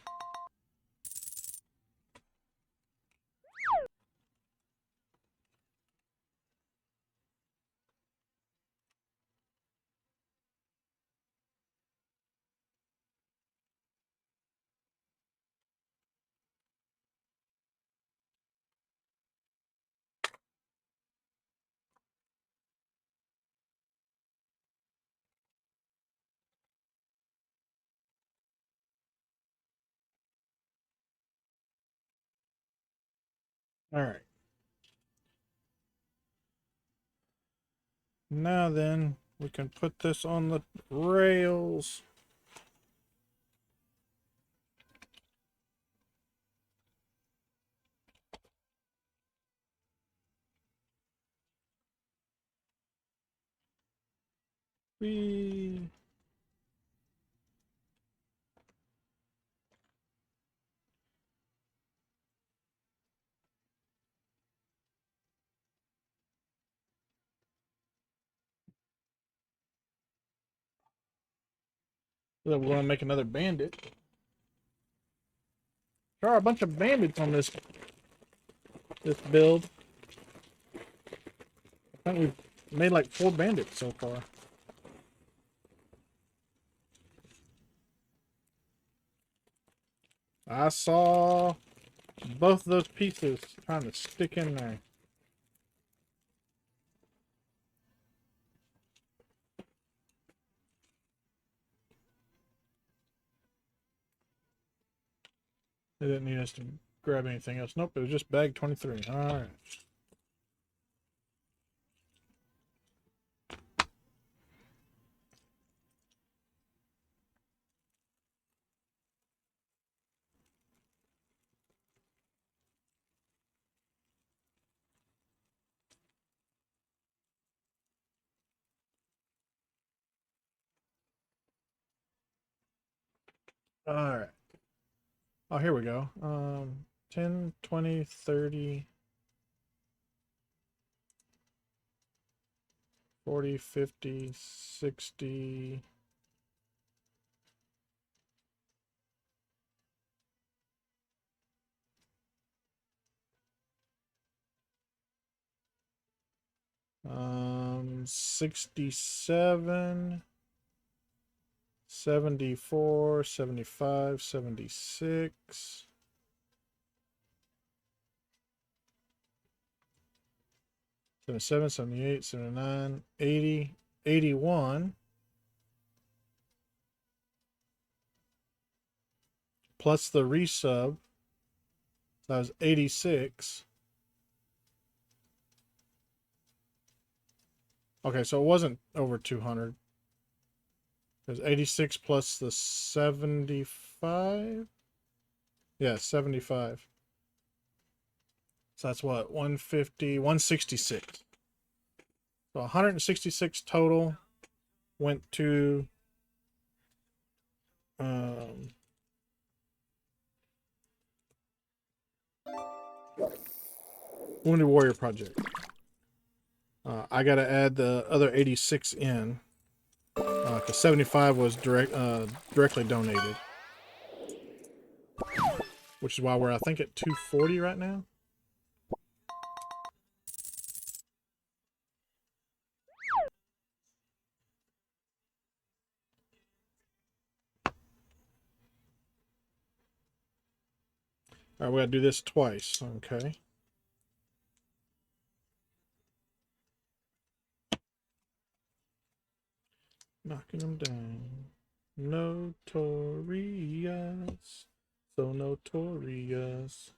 All right. Now then, we can put this on the rails. Whee. So we're gonna make another bandit. There are a bunch of bandits on this build. I think we've made like 4 bandits so far. I saw both those pieces trying to stick in there. They didn't need us to grab anything else. Nope, it was just bag 23. Alright. Alright. Oh, here we go. 10, 20, 30, 40, 50, 60. Um, 67, 74, 75, 76. 77, 78, 79, 80, 81. Plus the resub. That was 86. Okay, so it wasn't over 200. It was 86 plus the 75. Yeah, 75. So that's what, 150, 166. So 166 total went to Wounded Warrior Project. I got to add the other 86 in because 75 was directly donated, which is why we're I think at 240 right now. All right, we got to do this twice. Okay. Knocking them down. Notorious. So notorious.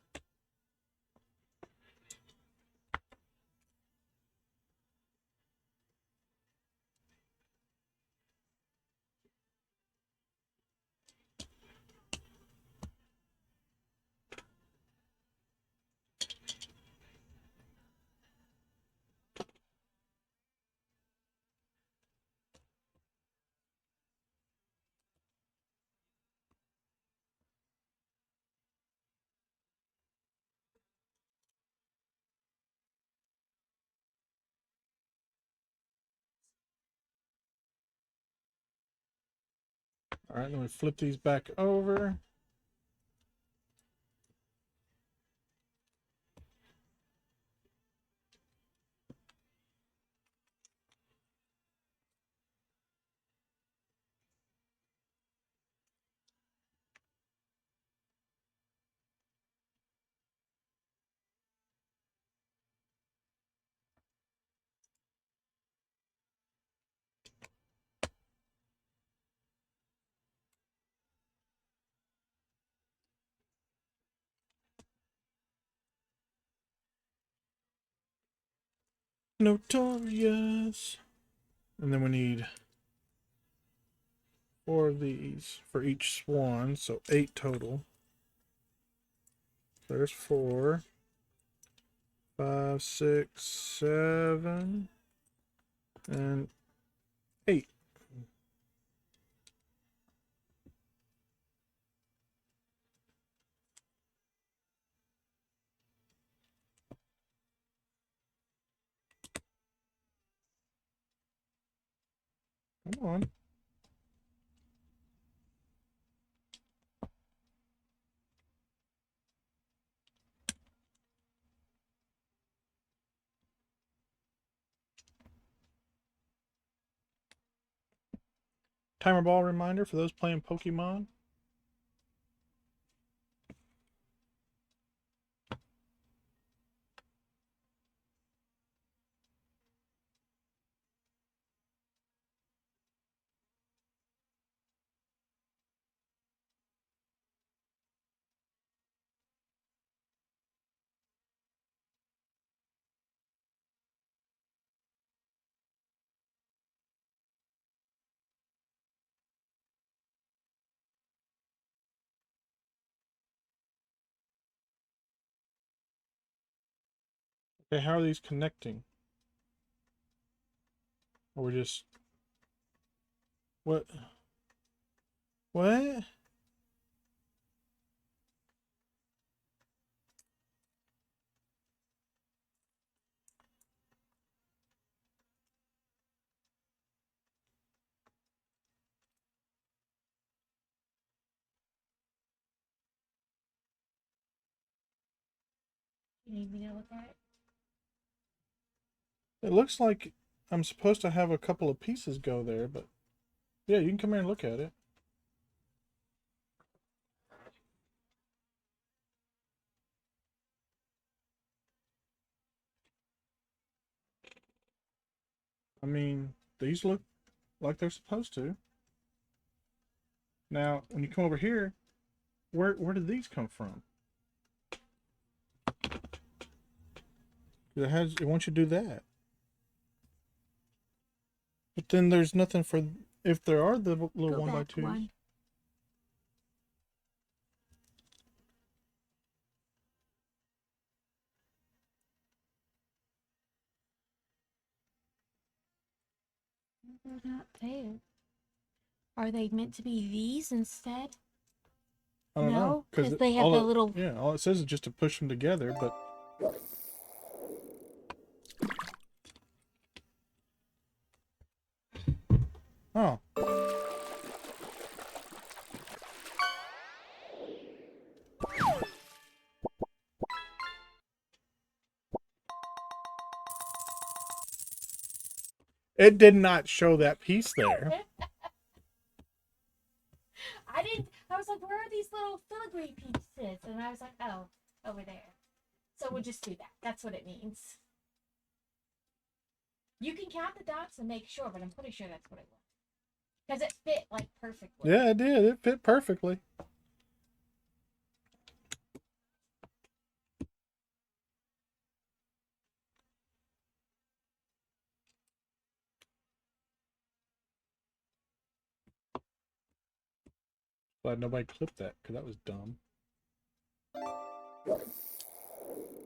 All right, then we flip these back over. Notorious. And then we need 4 of these for each swan, so 8 total. There's 4, 5, 6, 7, and 8. Come on. Timer ball reminder for those playing Pokemon. Okay, how are these connecting? Or we're just... What? What? You need me to look at it? It looks like I'm supposed to have a couple of pieces go there, but... Yeah, you can come here and look at it. I mean, these look like they're supposed to. Now, when you come over here, where did these come from? It wants you to do that. But then there's nothing for if there are the little Go 1x2s. one. They're not there. Are they meant to be these instead? I don't know No, because they have the little. Yeah, all it says is just to push them together, but oh, it did not show that piece there. I didn't. I was like, where are these little filigree pieces? And I was like, oh, over there. So we'll just do that. That's what it means. You can count the dots and make sure, but I'm pretty sure that's what it was. Because it fit like perfectly. Yeah, it did. It fit perfectly. Glad nobody clipped that because that was dumb.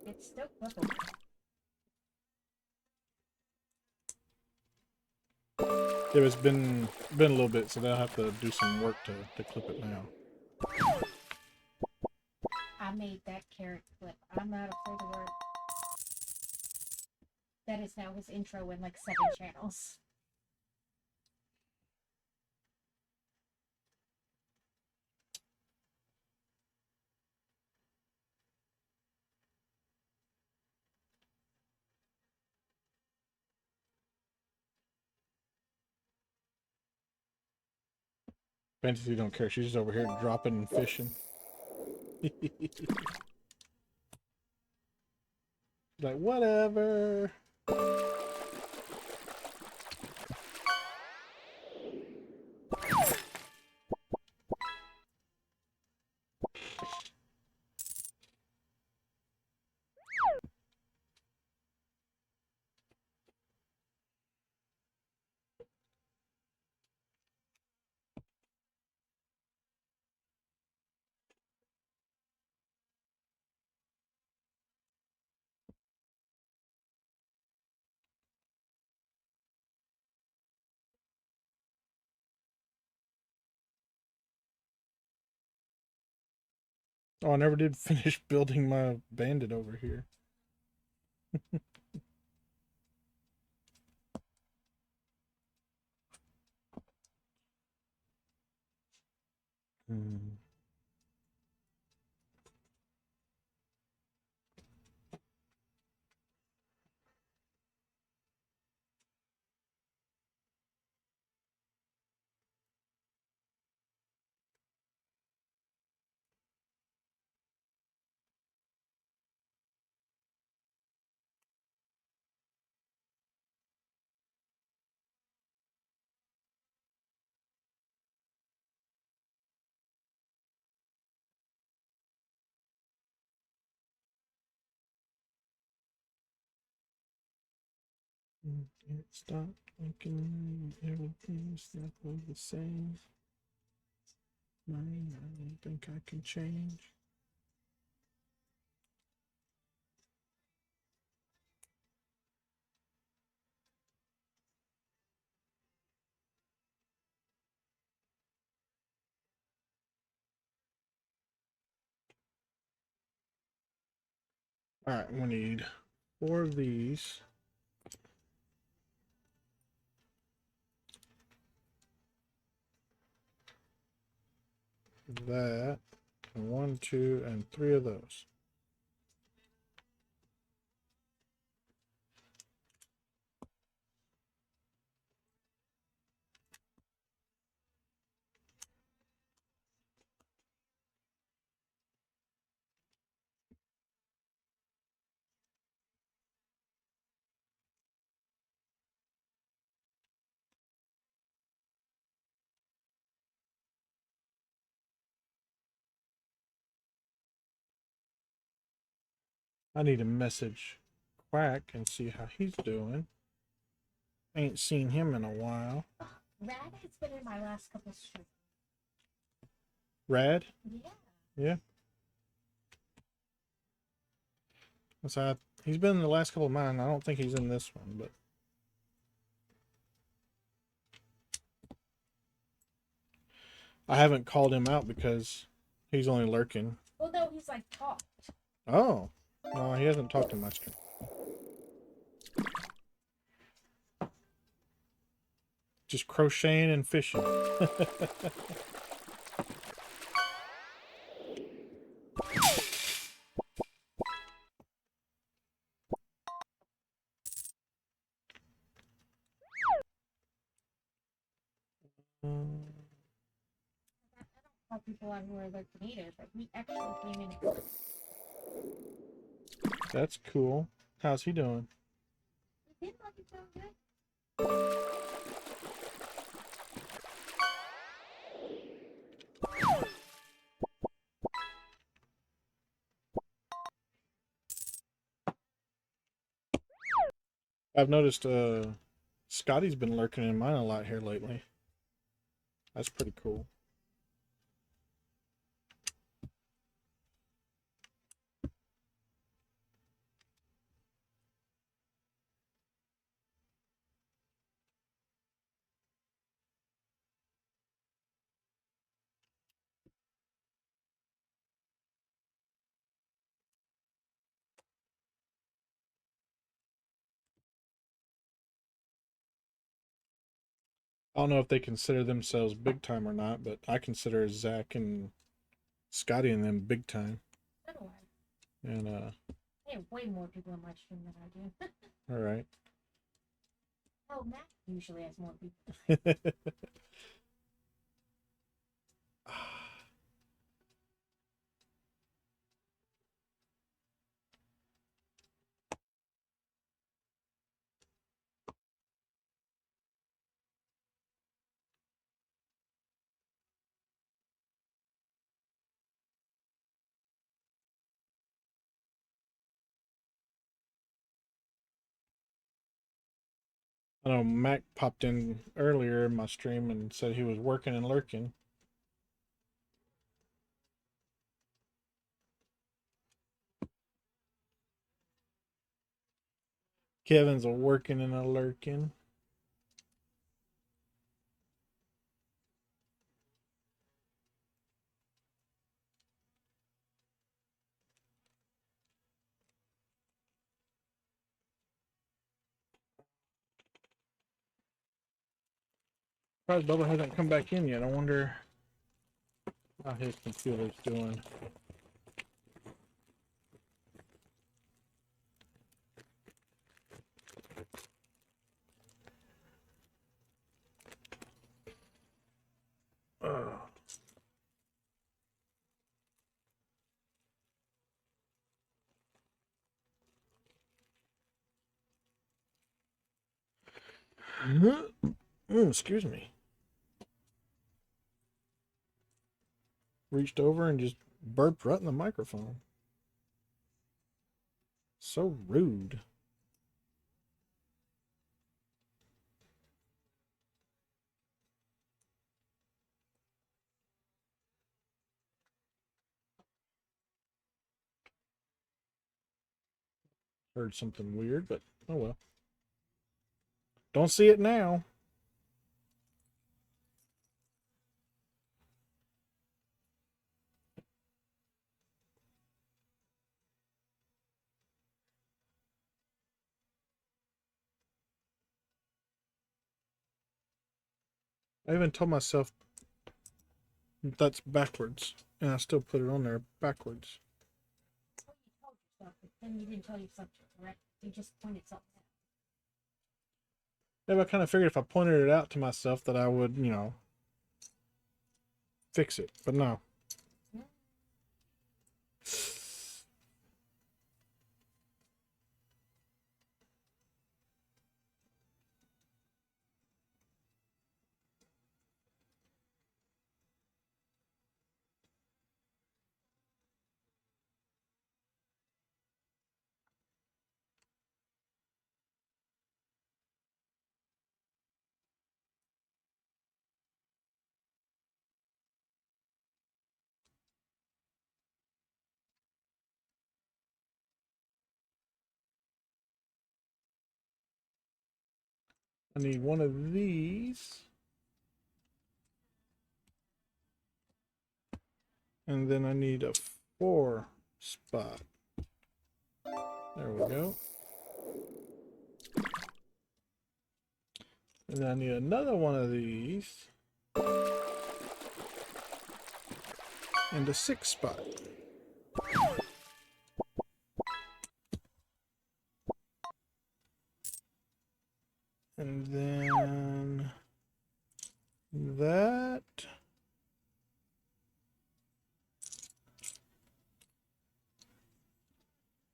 It's still clippable. Yeah, it's been a little bit, so they'll have to do some work to clip it now. I made that carrot clip. I'm not afraid of work. That is now his intro in like 7 channels. Fantasy don't care. She's just over here dropping and fishing. Like, whatever. Oh, I never did finish building my bandit over here. Hmm. Can't stop thinking everything's not the same. I don't think I can change. All right, we need 4 of these. That, and 1, 2, and 3 of those. I need to message Quack and see how he's doing. Ain't seen him in a while. Rad has been in my last couple streams. Rad? Yeah. Yeah. So he's been in the last couple of mine. I don't think he's in this one, but I haven't called him out because he's only lurking. Well, no, he's like talked. Oh. No, he hasn't talked to much. Just crocheting and fishing. How people out who are like native, but he actually came in. That's cool. How's he doing? He did like it so good. I've noticed Scotty's been lurking in mine a lot here lately. That's pretty cool. I don't know if they consider themselves big time or not, but I consider Zach and Scotty and them big time. So do I. And I have way more people in my stream than I do. all right. Oh, Matt usually has more people. I know Mac popped in earlier in my stream and said he was working and lurking. Kevin's a working and a lurking. Surprised Bubba hasn't come back in yet. I wonder how his computer's doing. Excuse me. Reached over and just burped right in the microphone. So rude. Heard something weird, but oh well. Don't see it now. I even told myself that's backwards, and I still put it on there backwards. Well, you told yourself, but then you didn't tell yourself to correct it. You just pointed something out. Yeah, but I kind of figured if I pointed it out to myself that I would, fix it. But no. Yeah. I need one of these. And then I need a 4 spot. There we go. And then I need another one of these. And a 6 spot. And then that.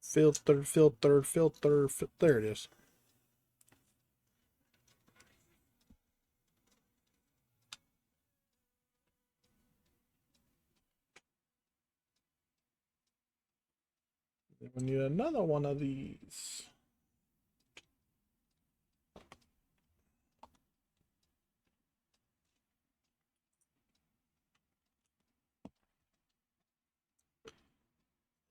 Filter. There it is. We need another one of these.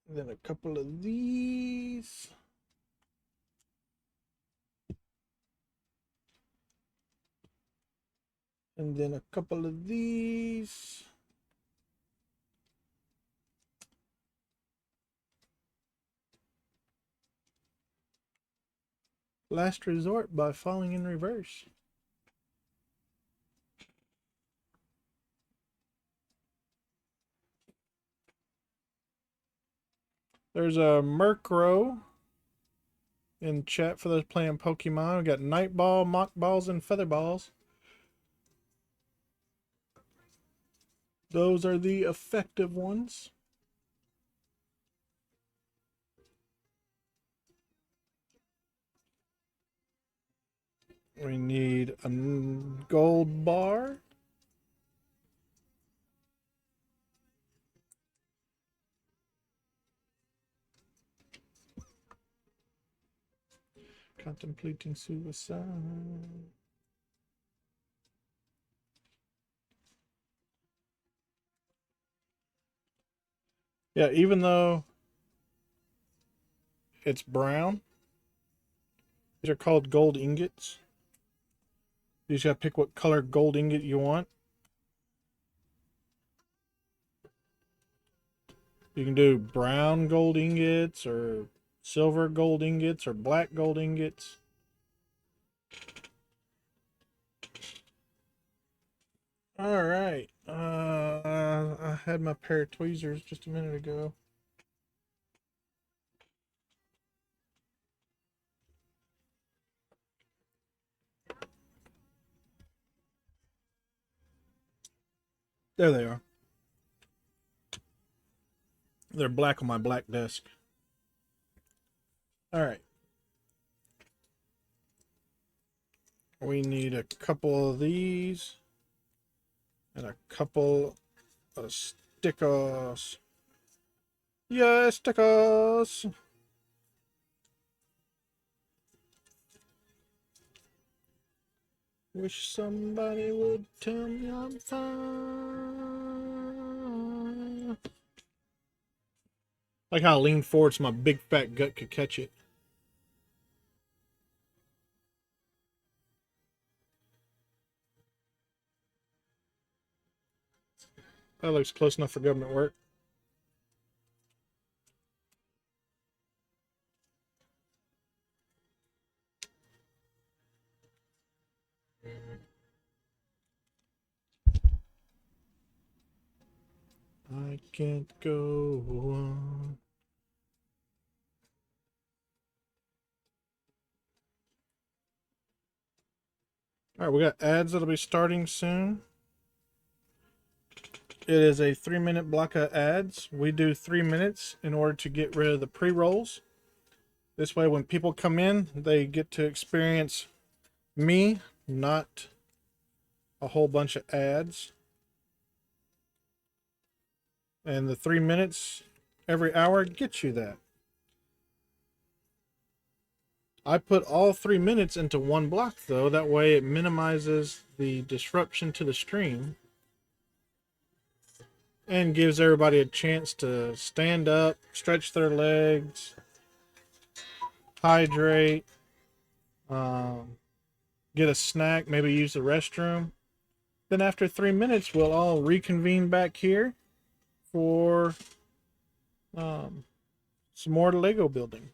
And then a couple of these. And then a couple of these. Last resort by falling in reverse. There's a Murkrow in chat for those playing Pokemon. We got Night Ball, Mock Balls, and Feather Balls. Those are the effective ones. We need a gold bar. Contemplating suicide. Yeah, even though it's brown, these are called gold ingots. You just gotta pick what color gold ingot you want. You can do brown gold ingots or silver gold ingots or black gold ingots. All right. I had my pair of tweezers just a minute ago. There they are. They're black on my black desk. All right. We need a couple of these and a couple of stickers. Yeah, stickers. Wish somebody would tell me I'm fine. Like how I leaned forward so my big fat gut could catch it. That looks close enough for government work. I can't go on. All right, we got ads that'll be starting soon. It is a 3-minute block of ads. We do 3 minutes in order to get rid of the pre-rolls. This way, when people come in, they get to experience me, not a whole bunch of ads. And the 3 minutes every hour gets you that. I put all 3 minutes into one block, though. That way, it minimizes the disruption to the stream and gives everybody a chance to stand up, stretch their legs, hydrate, get a snack, maybe use the restroom. Then after 3 minutes, we'll all reconvene back here for some more Lego building.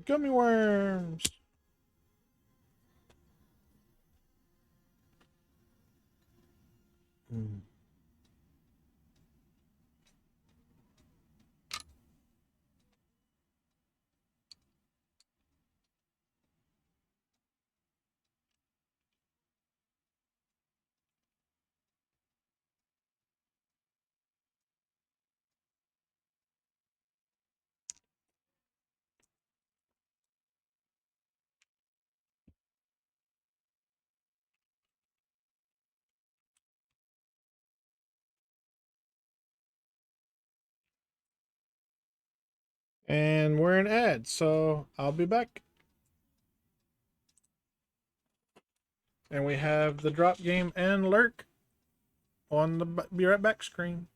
Gummy worms. And we're in ads, so I'll be back. And we have the drop game and lurk on the be right back screen.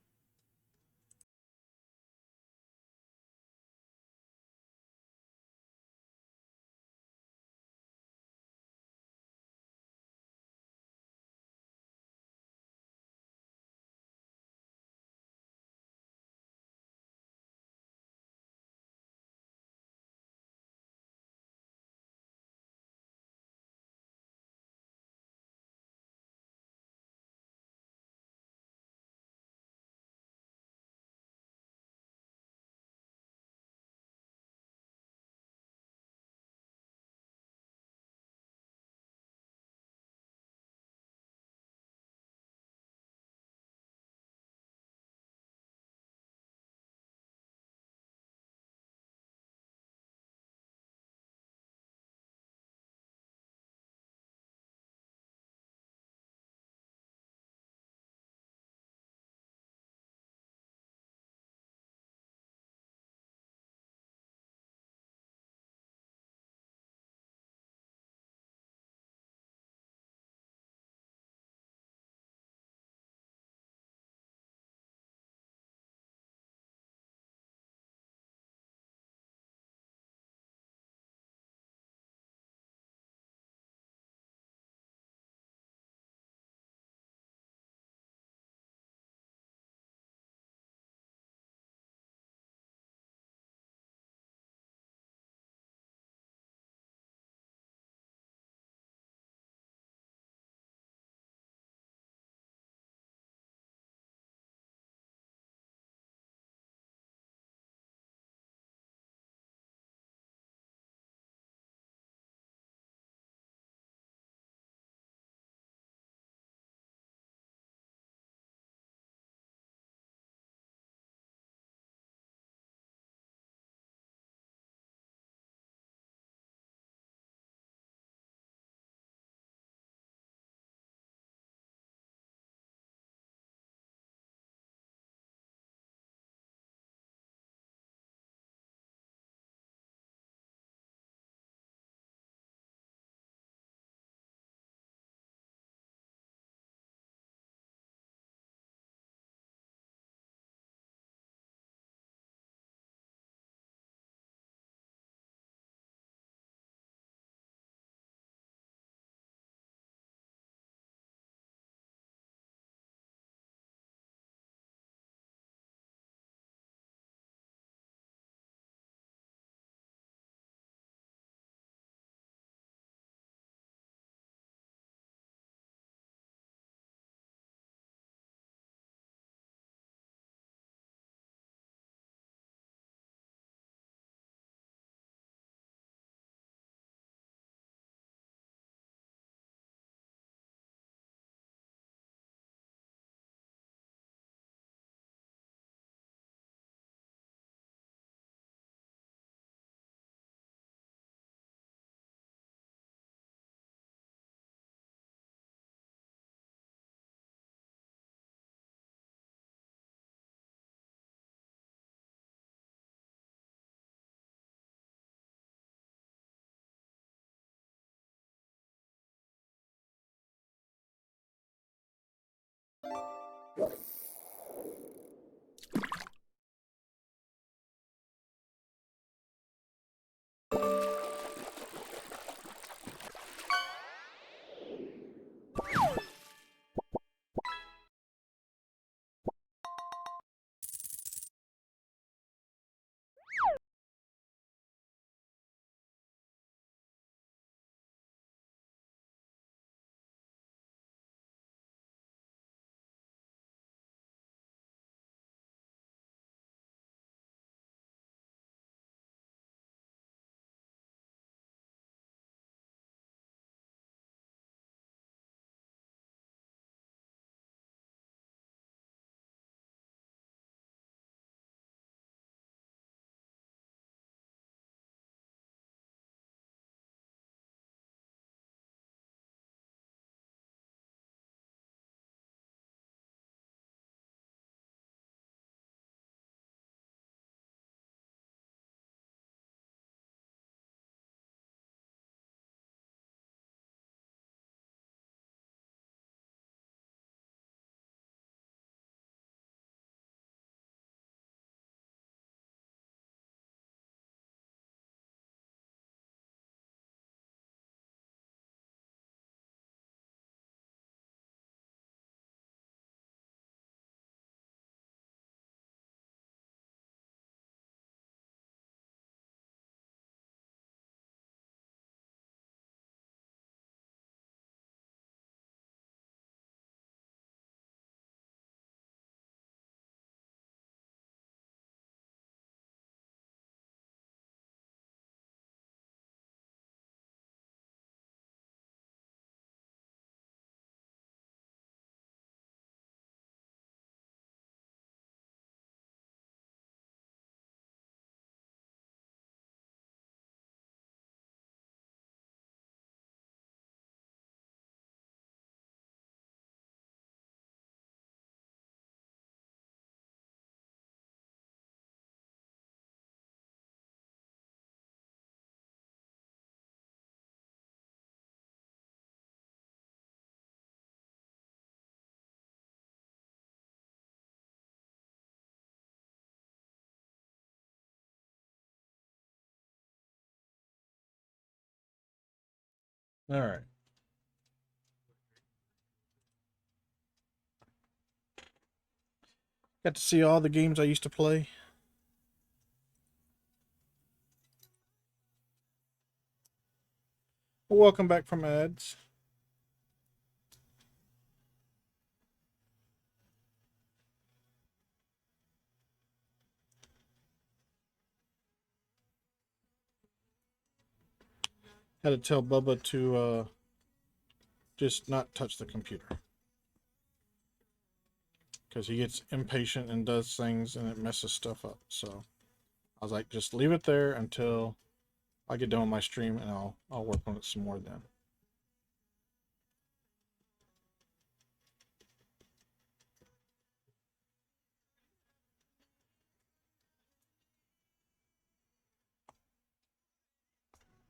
All right. Got to see all the games I used to play. Well, welcome back from ads. Had to tell Bubba to just not touch the computer because he gets impatient and does things and it messes stuff up. So I was like, just leave it there until I get done with my stream and I'll work on it some more then.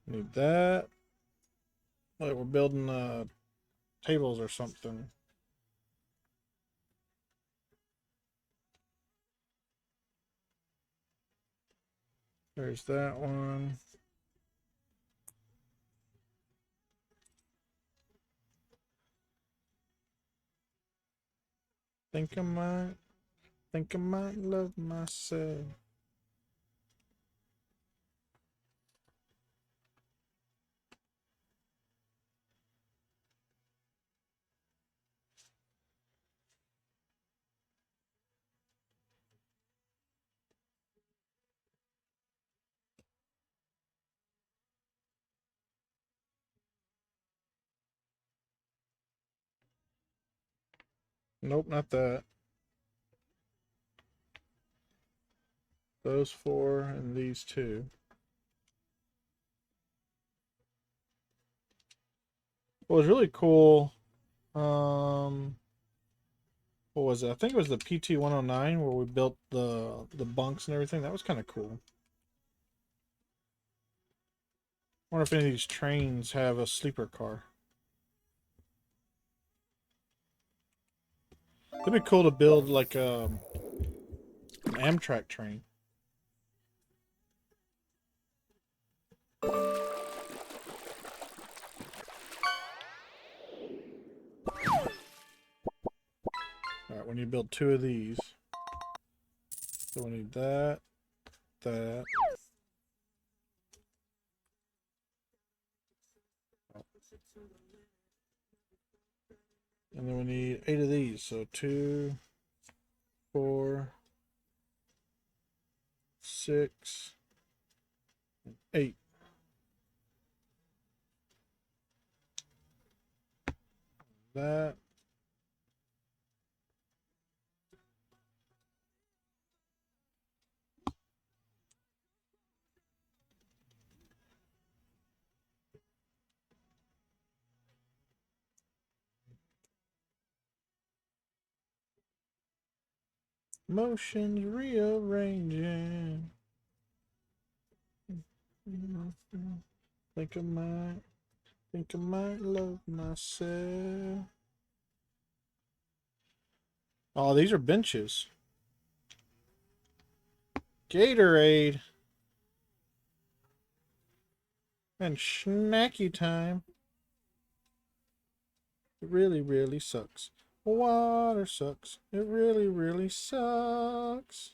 Need that. Like we're building tables or something. There's that one. Think I might love myself. Nope, not that. Those four and these two. What was really cool, what was it? I think it was the PT 109 where we built the bunks and everything. That was kind of cool. I wonder if any of these trains have a sleeper car. It'd be cool to build like an Amtrak train. Alright, we need to build 2 of these. So we need that, that. And then we need 8 of these. So 2, 4, 6, 8. That. Motions rearranging. Think I might love myself. Oh, these are benches. Gatorade. And snacky time. It really, really sucks. Water sucks. It really, really sucks.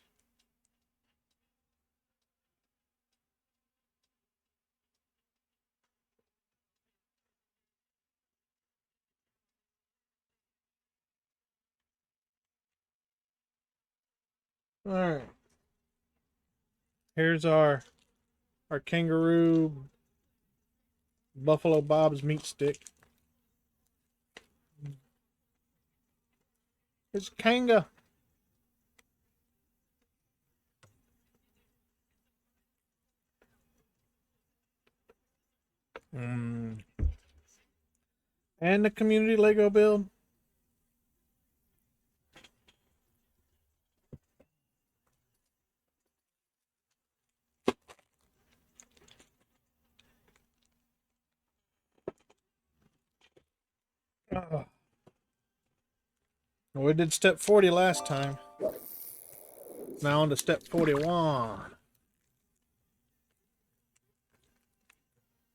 Alright. Here's our kangaroo Buffalo Bob's meat stick. It's Kanga. And the community Lego build. Well, we did step 40 last time. Now on to step 41.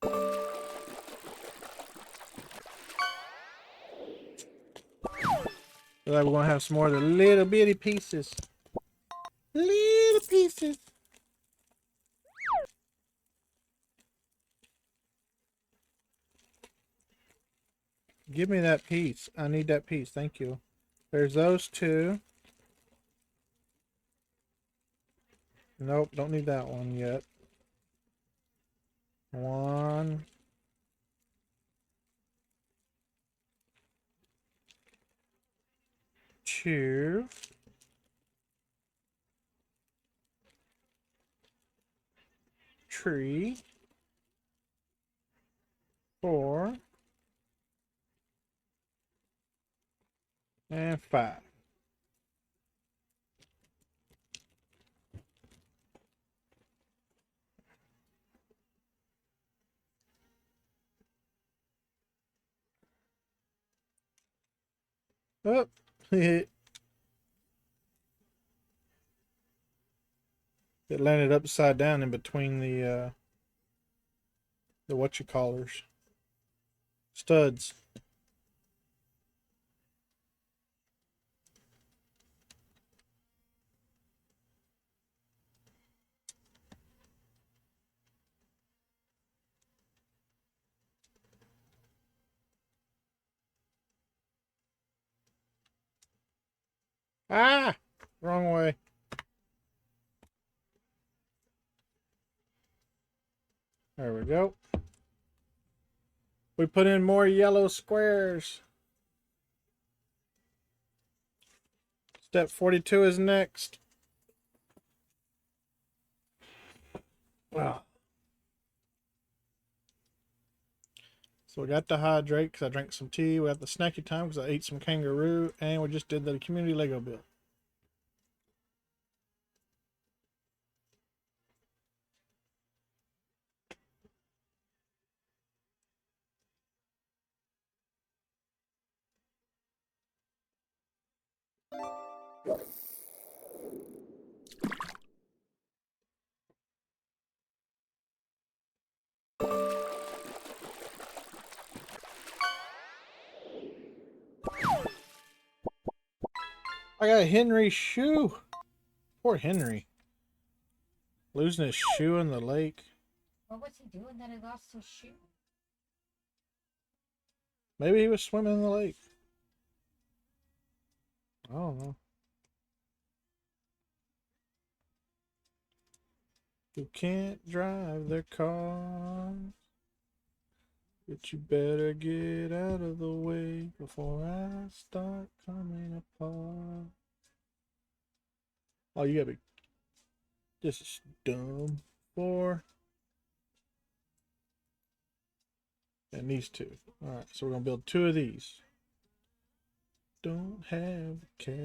Looks like we're gonna have some more of the little bitty pieces. Little pieces. Give me that piece. I need that piece. Thank you. There's those 2. Nope, don't need that one yet. 1. 2. 3. 4. And 5. Oh, it landed upside down in between the whatchamacallers. Studs. Ah! Wrong way. There we go. We put in more yellow squares. Step 42 is next. Wow. So we got the hydrate because I drank some tea. We got the snacky time because I ate some kangaroo. And we just did the community Lego build. I got Henry's shoe. Poor Henry. Losing his shoe in the lake. What was he doing that he lost his shoe? Maybe he was swimming in the lake. I don't know. You can't drive their car, but you better get out of the way before I start coming apart. Oh, you gotta be just dumb for. And these two. Alright, so we're gonna build 2 of these. Don't have cash.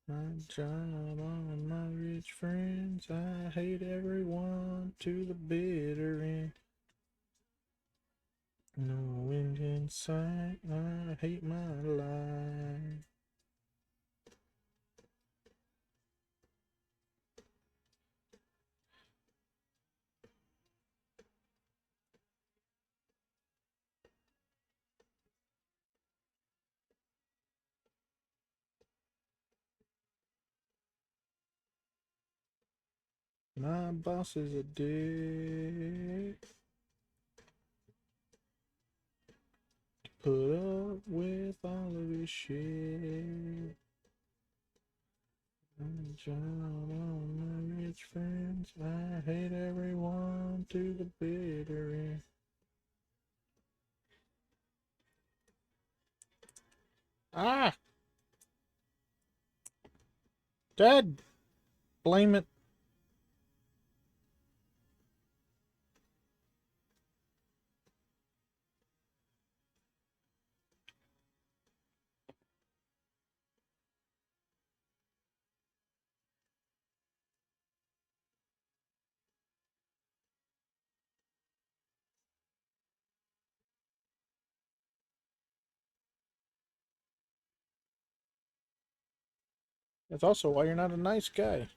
My job, all my rich friends. I hate everyone to the bitter end. No end in sight. I hate my life. My boss is a dick. Put up with all of his shit. My job, all my rich friends. I hate everyone to the bitter end. Ah! Dad! Blame it. That's also why you're not a nice guy.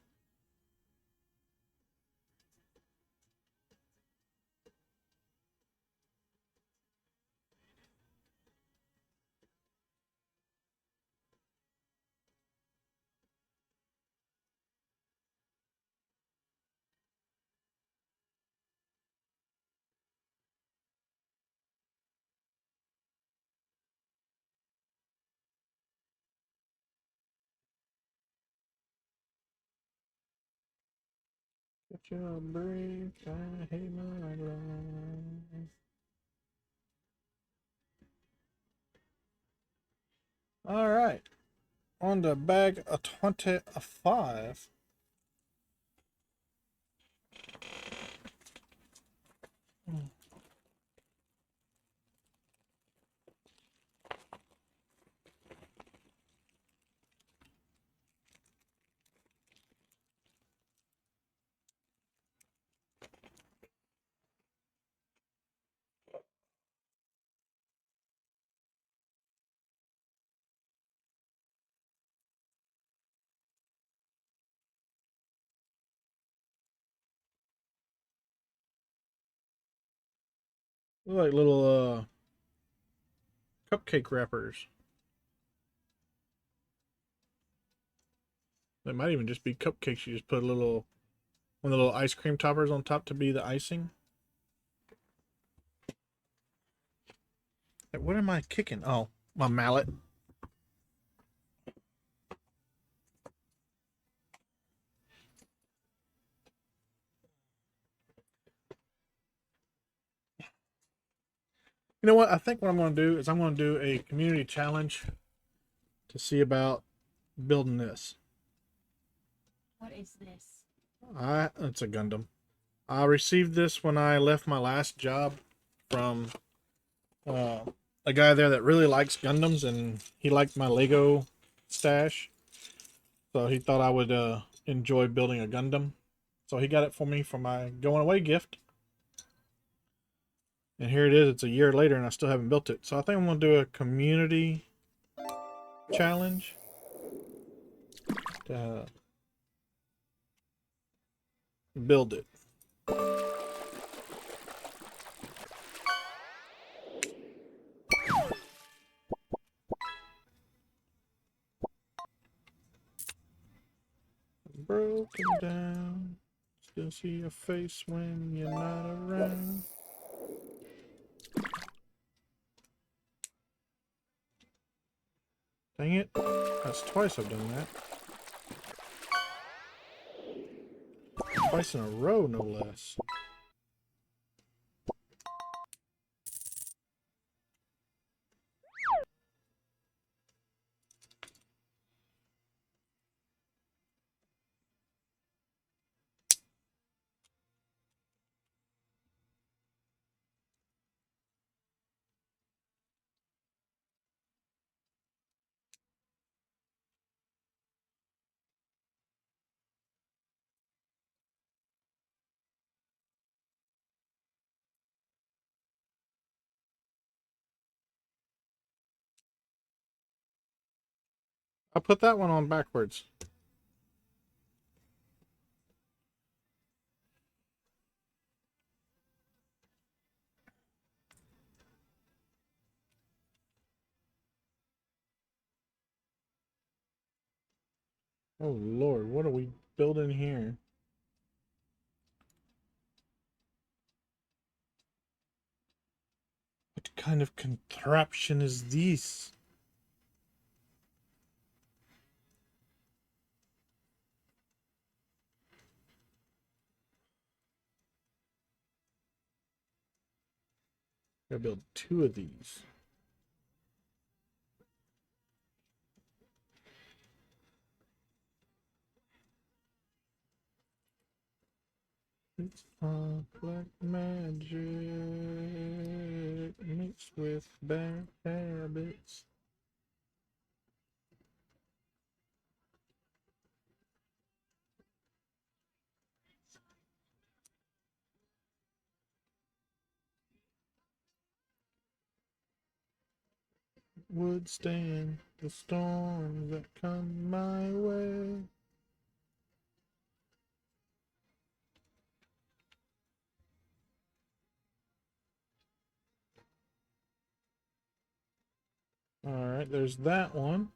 Get your break, I hate my life. Alright. On to bag a 25. Look like little cupcake wrappers. They might even just be cupcakes. You just put a little one of the little ice cream toppers on top to be the icing. Hey, what am I kicking? Oh, my mallet. You know what? I think what I'm going to do is I'm going to do a community challenge to see about building this. What is this? It's a Gundam. I received this when I left my last job from a guy there that really likes Gundams, and he liked my Lego stash. So he thought I would enjoy building a Gundam. So he got it for me for my going away gift. And here it is. It's a year later and I still haven't built it. So I think I'm going to do a community challenge to build it. Broken down. Still see your face when you're not around. Dang it. That's twice I've done that. Twice in a row, no less. I put that one on backwards. Oh Lord, what are we building here? What kind of contraption is this? Gotta build 2 of these. It's black magic mixed with bad habits. Would stand the storms that come my way. Alright, there's that one.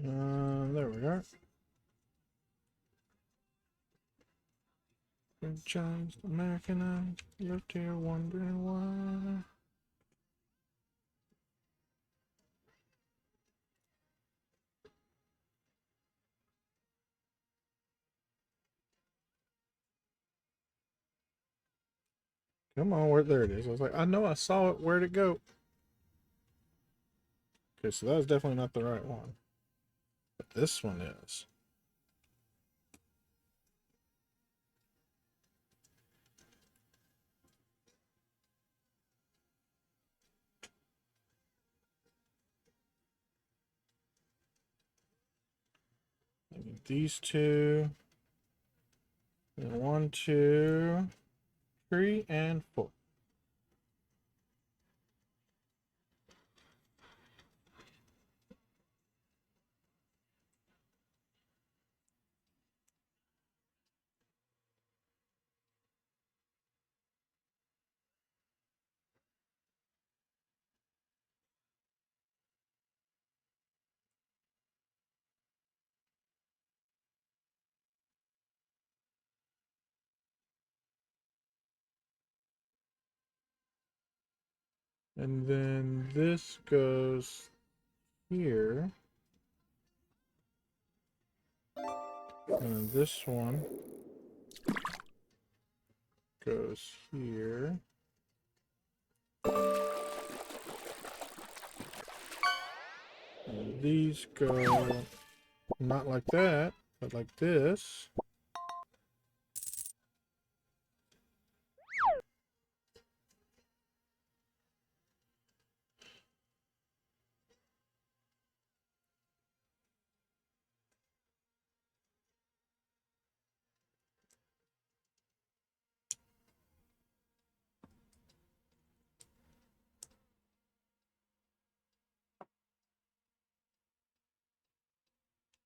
There we are. Franchised Americanized, left here wondering why. Come on, where there it is. I was like, I know I saw it. Where'd it go? Okay, so that was definitely not the right one. But this one is. I need these 2. And 1, 2, 3, and 4. And then this goes here. And this one goes here. And these go not like that, but like this.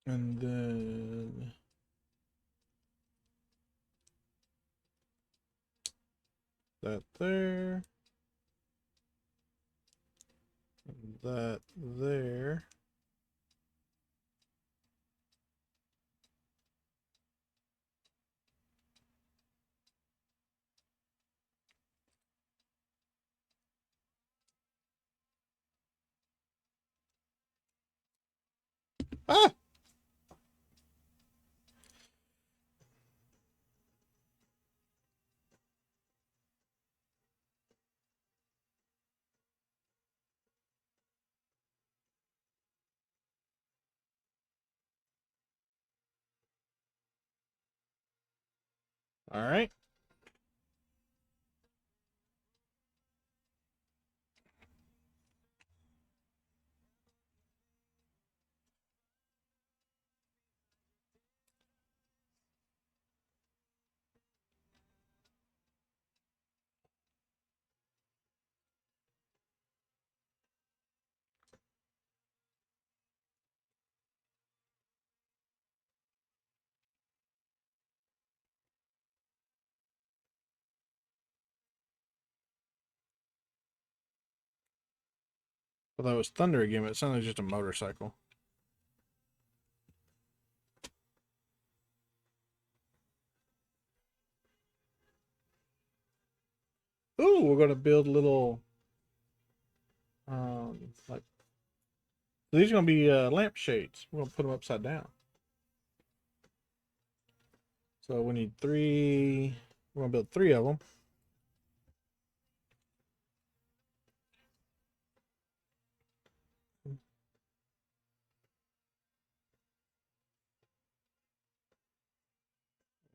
And then that there. And that there. Ah! All right. Well, that was thunder again, but it sounded like just a motorcycle. Ooh, we're gonna build little, like these are gonna be lampshades. We're gonna put them upside down. So we need 3. We're gonna build 3 of them.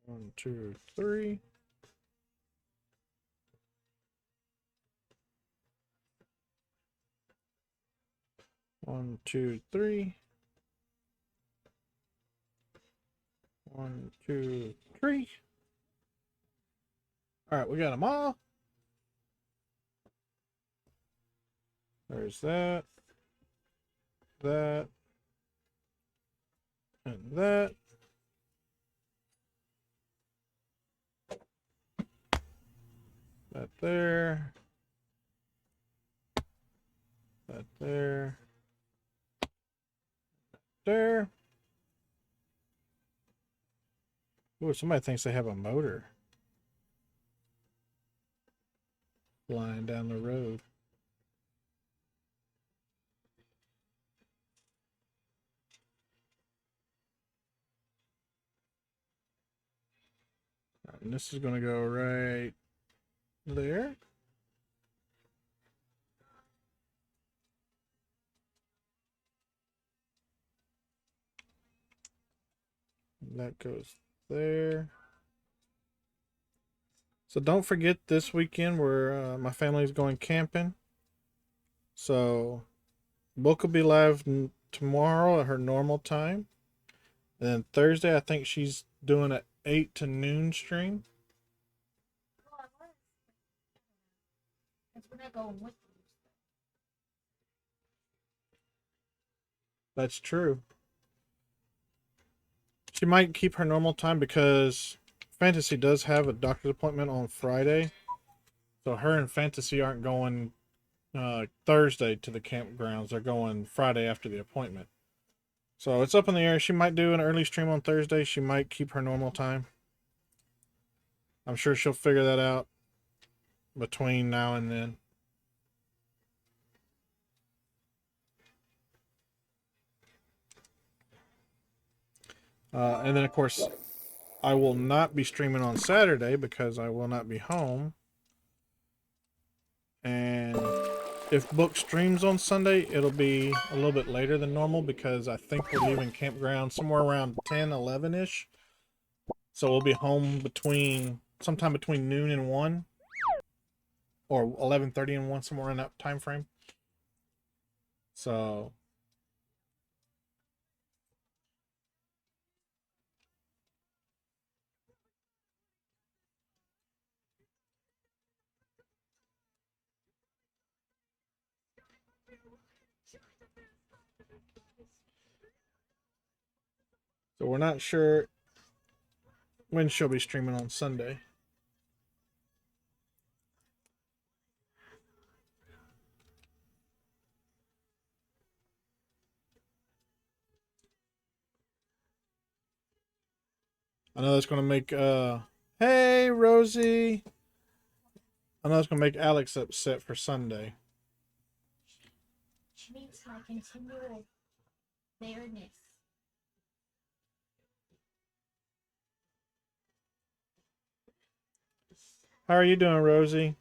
One, two, three. One, two, three. 1, 2, 3. All right, we got them all. There's that, that, and that. That there. That there. There. Ooh, somebody thinks they have a motor flying down the road. And this is going to go right there. And that goes there. So don't forget this weekend where my family is going camping. So book will be live tomorrow at her normal time. And then Thursday, I think she's doing an 8 to noon stream. Because we're not going with you. That's true. She might keep her normal time because Fantasy does have a doctor's appointment on Friday. So her and Fantasy aren't going Thursday to the campgrounds. They're going Friday after the appointment. So it's up in the air. She might do an early stream on Thursday. She might keep her normal time. I'm sure she'll figure that out between now and then. And then, of course, I will not be streaming on Saturday because I will not be home. And if Book streams on Sunday, it'll be a little bit later than normal because I think we're leaving campground somewhere around 10, 11-ish. So we'll be home sometime between noon and 1, or 11:30 and 1, somewhere in that time frame. So we're not sure when she'll be streaming on Sunday. I know that's gonna make hey Rosie. I know it's gonna make Alex upset for Sunday. Which means my continual there-ness. How are you doing, Rosie?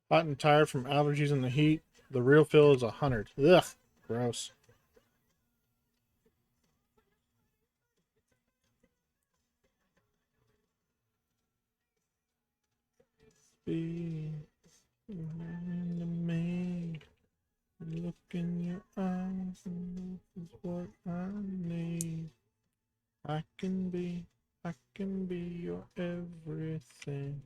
Hot and tired from allergies and the heat. The real feel is 100. Ugh, gross. Be to me. Look in your eyes, and this is what I need. I can be your everything.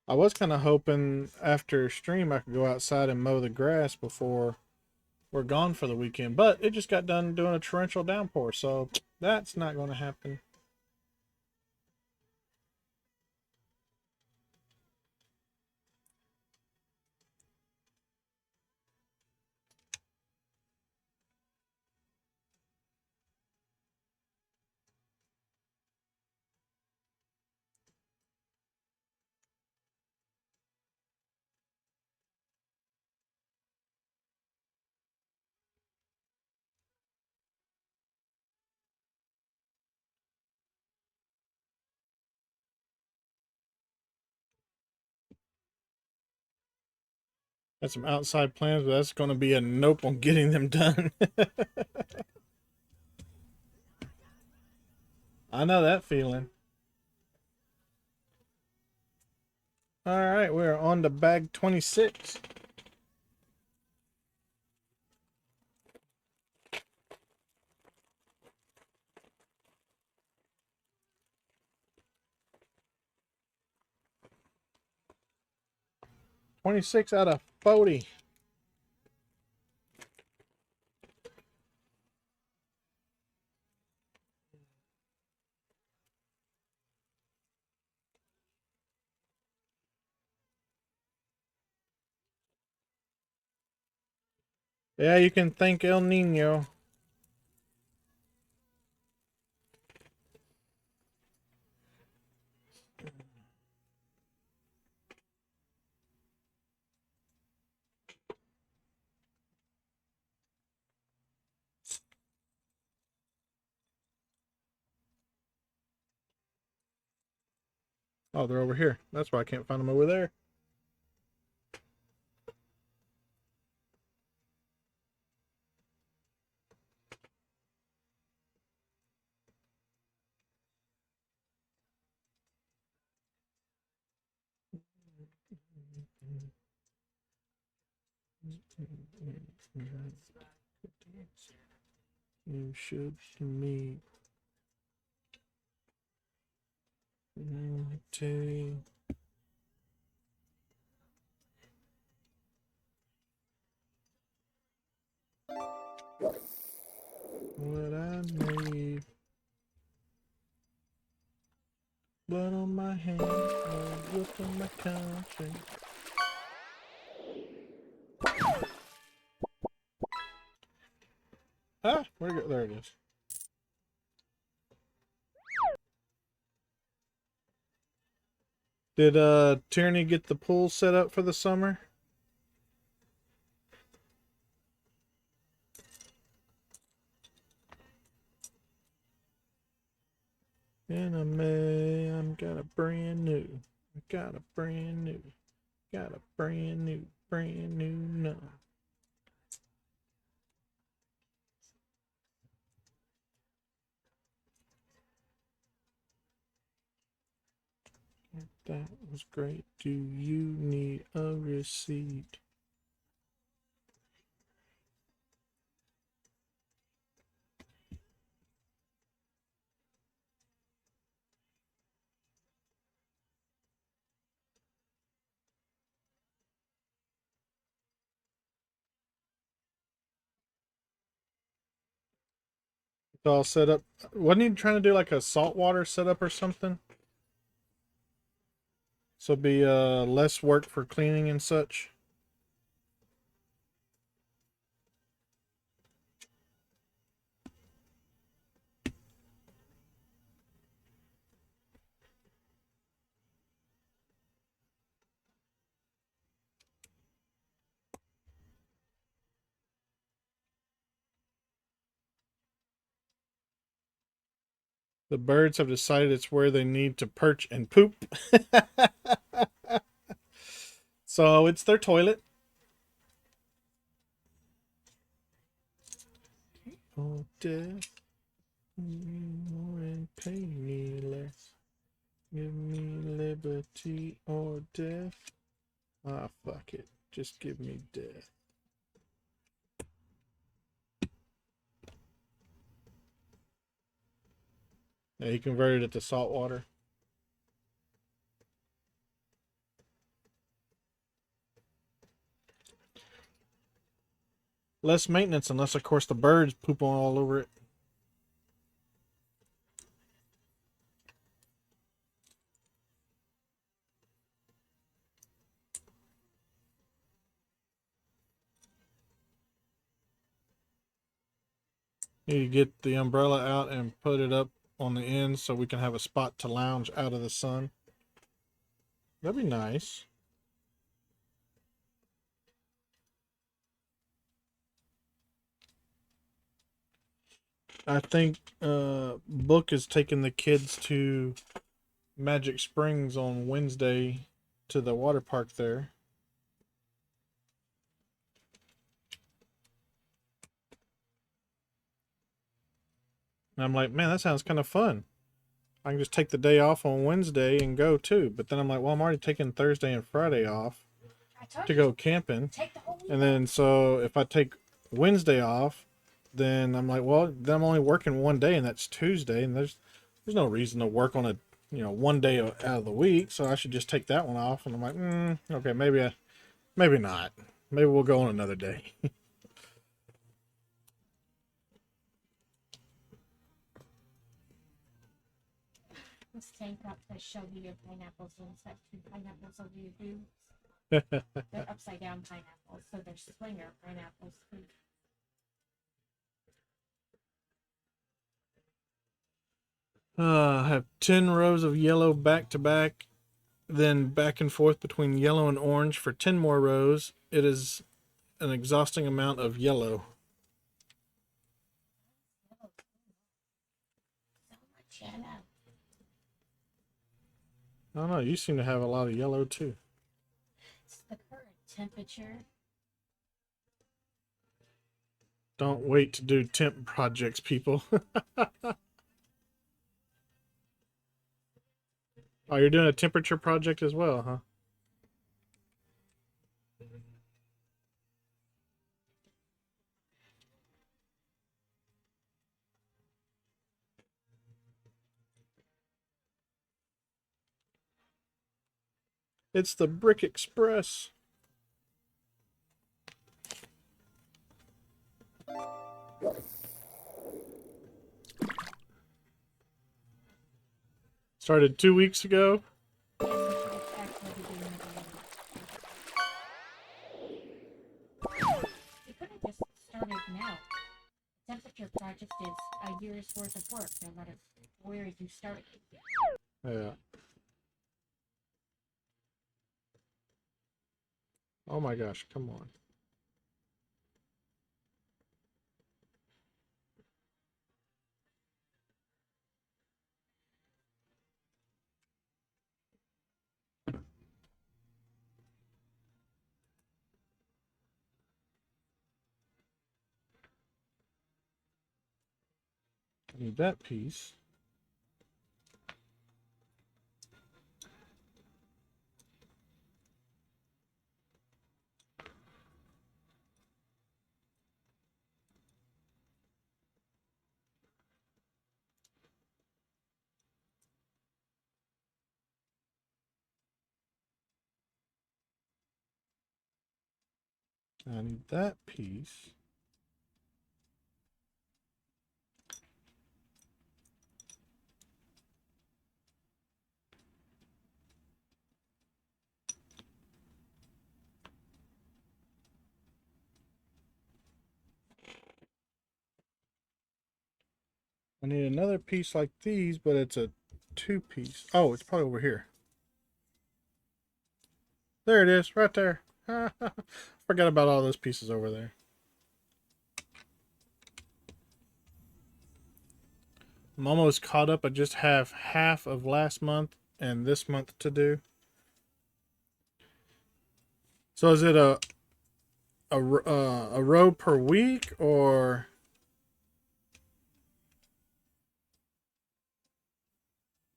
I was kind of hoping after stream I could go outside and mow the grass before we're gone for the weekend, but it just got done doing a torrential downpour, so that's not going to happen. Got some outside plans, but that's going to be a nope on getting them done. I know that feeling. All right, we're on to bag 26. $26 out of 40. Yeah, you can thank El Nino. Oh, they're over here. That's why I can't find them over there. You should meet. Blood on my hands, no guilt on my conscience. Ah, where'd it go? There it is. Did Tierney get the pool set up for the summer? Anime, I'm got a brand new. I got a brand new. Got a brand new no. That was great. Do you need a receipt? It's all set up. Wasn't he trying to do like a saltwater setup or something? So it'd be less work for cleaning and such. The birds have decided it's where they need to perch and poop. So it's their toilet. Oh, death, more and pay me less. Give me liberty or death. Ah, fuck it. Just give me death. Yeah, he converted it to salt water. Less maintenance, unless, of course, the birds poop on all over it. You get the umbrella out and put it up on the end so we can have a spot to lounge out of the sun. That'd be nice. I think Book is taking the kids to Magic Springs on Wednesday to the water park there. And I'm like, man, that sounds kind of fun. I can just take the day off on Wednesday and go too. But then I'm like, well, I'm already taking Thursday and Friday off to go camping. Take the whole week. And then so if I take Wednesday off, then I'm like, well, then I'm only working one day, and that's Tuesday, and there's no reason to work on a one day out of the week, so I should just take that one off. And I'm like, okay, maybe not. Maybe we'll go on another day. This tank up to show you your pineapples and set 2 pineapples over your boobs. They're upside down pineapples, so they're swinger pineapples. I have 10 rows of yellow back to back, then back and forth between yellow and orange for 10 more rows. It is an exhausting amount of yellow. So much yellow. I don't know, you seem to have a lot of yellow too. It's the current temperature. Don't wait to do temp projects, people. Oh, you're doing a temperature project as well, huh? It's the Brick Express. Started 2 weeks ago. Yes, you should expect we'll be doing it again. You could have just started now. Temperature project is a year's worth of work, no matter where you start. Yeah. Oh my gosh, come on. I need that piece. I need that piece. I need another piece like these, but it's a 2-piece. Oh, it's probably over here. There it is, right there. Forgot about all those pieces over there. I'm almost caught up. I just have half of last month and this month to do. So is it a row per week, or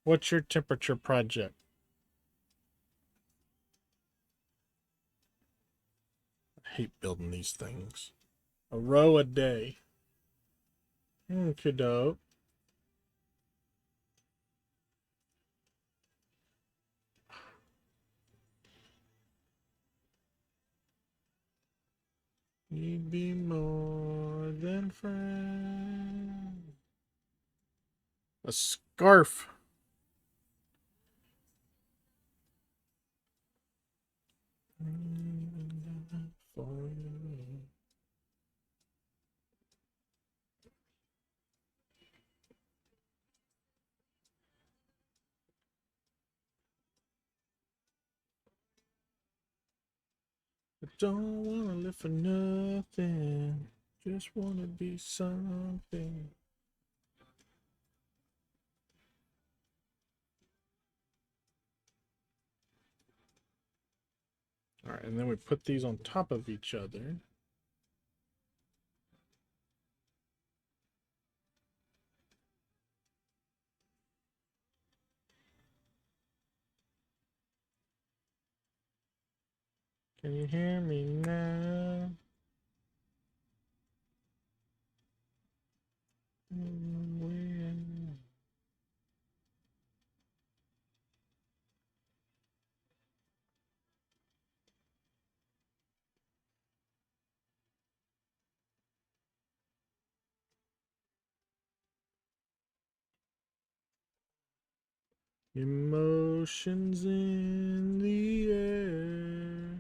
what's your temperature project? I hate building these things. A row a day. Okay, dope. You'd be more than friends. A scarf. I don't wanna live for nothing. Just wanna be something. All right, and then we put these on top of each other. Can you hear me now? Emotions in the air.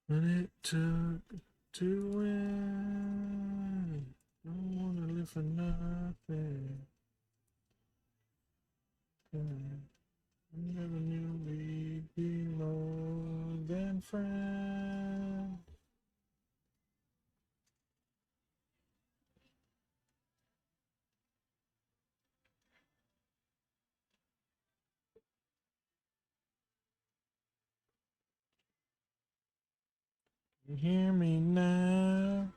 What it took to win. Don't wanna live for nothing. I never knew we'd be more than friends. You hear me now?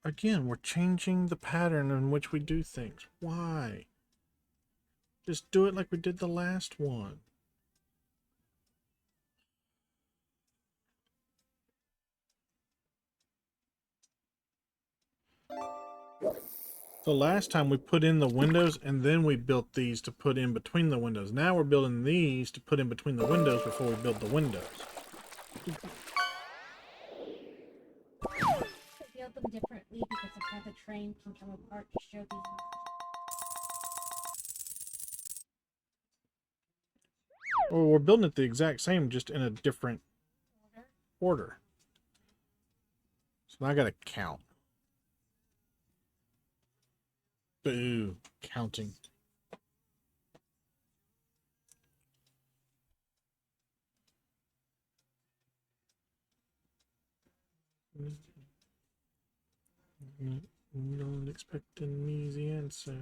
Again, we're changing the pattern in which we do things. Why? Just do it like we did the last one. So last time we put in the windows and then we built these to put in between the windows. Now we're building these to put in between the windows before we build the windows. To build them differently because of how the train can come apart to show these. Well, we're building it the exact same, just in a different order. So now I gotta count. Boo, counting. Don't expect an easy answer.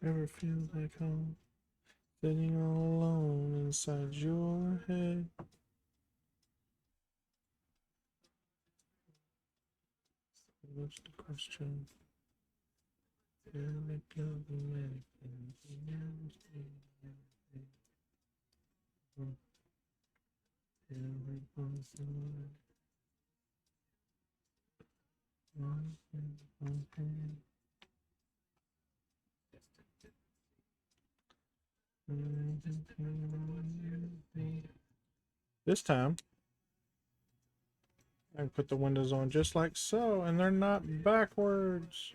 Ever feel like home? Sitting all alone inside your head. What's the question? This time, I can put the windows on just like so, and they're not backwards.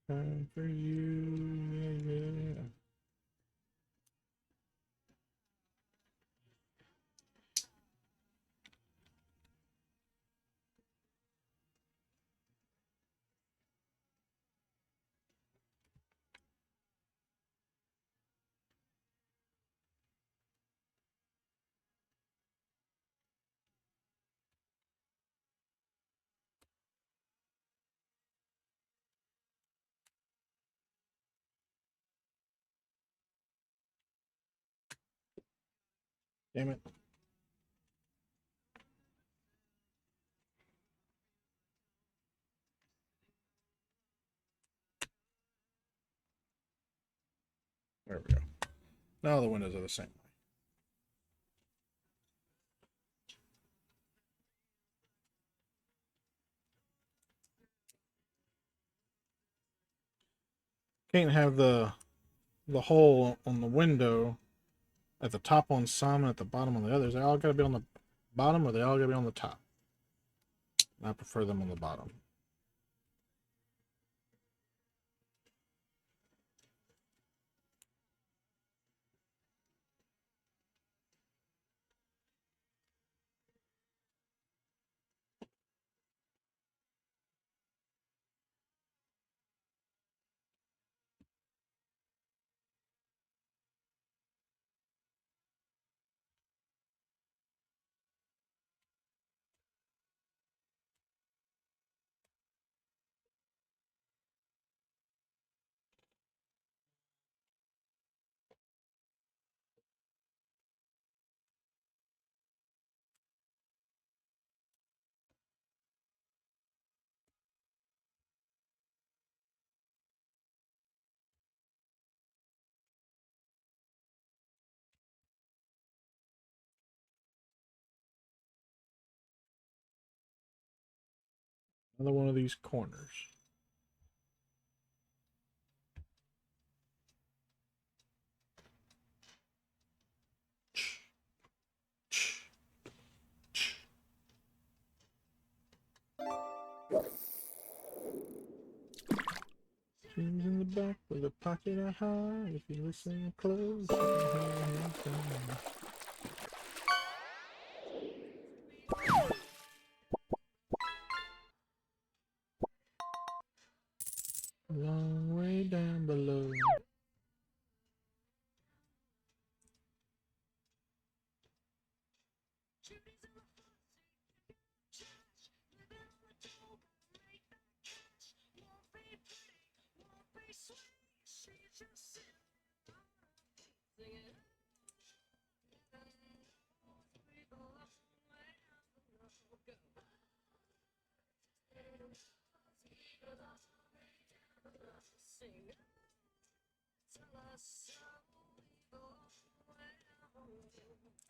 Time for you, yeah. Damn it. There we go. Now the windows are the same. Can't have the hole on the window at the top on some and at the bottom on the others. They all gotta be on the bottom, or they all gotta be on the top. I prefer them on the bottom. Another one of these corners. with a pocket of heart. If you listen close, you can hear him coming. A long way down below.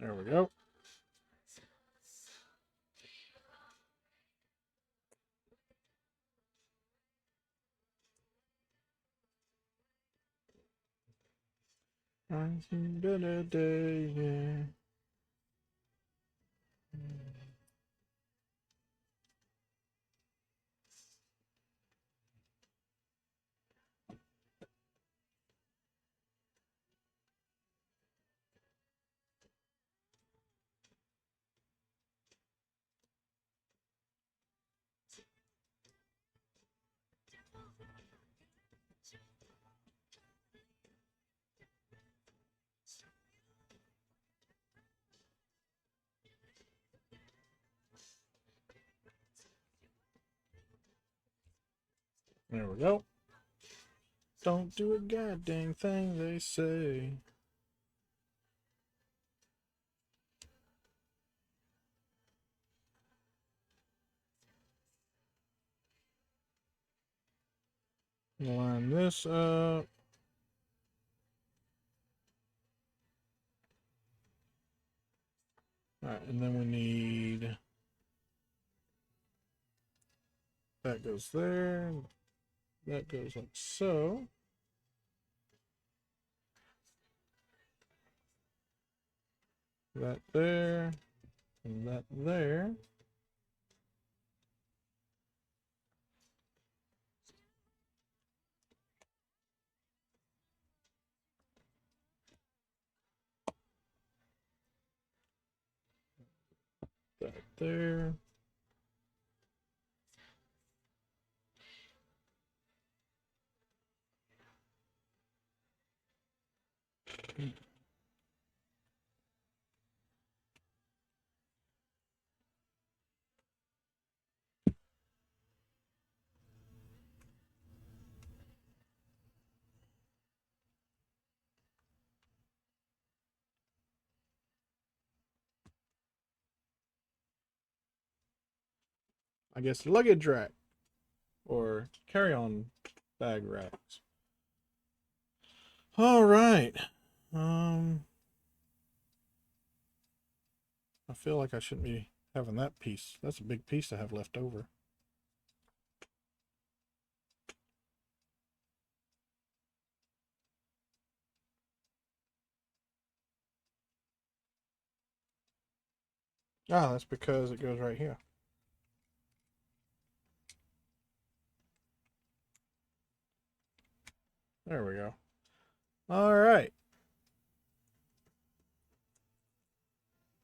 There we go. I see better days, yeah. There we go. Don't do a goddamn thing they say. Line this up. Alright, and then we need that goes there. That goes like so. That there. And that there. That there. I guess luggage rack or carry-on bag racks. All right. I feel like I shouldn't be having that piece. That's a big piece to have left over. Ah, that's because it goes right here. There we go. All right.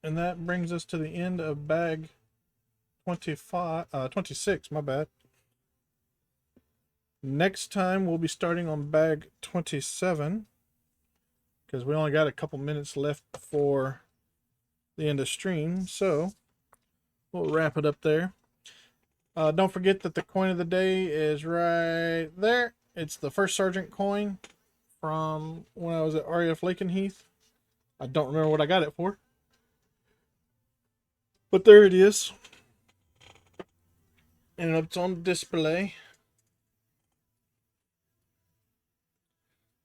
And that brings us to the end of bag 26, my bad. Next time we'll be starting on bag 27 because we only got a couple minutes left before the end of stream. So we'll wrap it up there. Don't forget that the coin of the day is right there. It's the First Sergeant coin from when I was at RAF Lakenheath. I don't remember what I got it for. But there it is. And it's on display.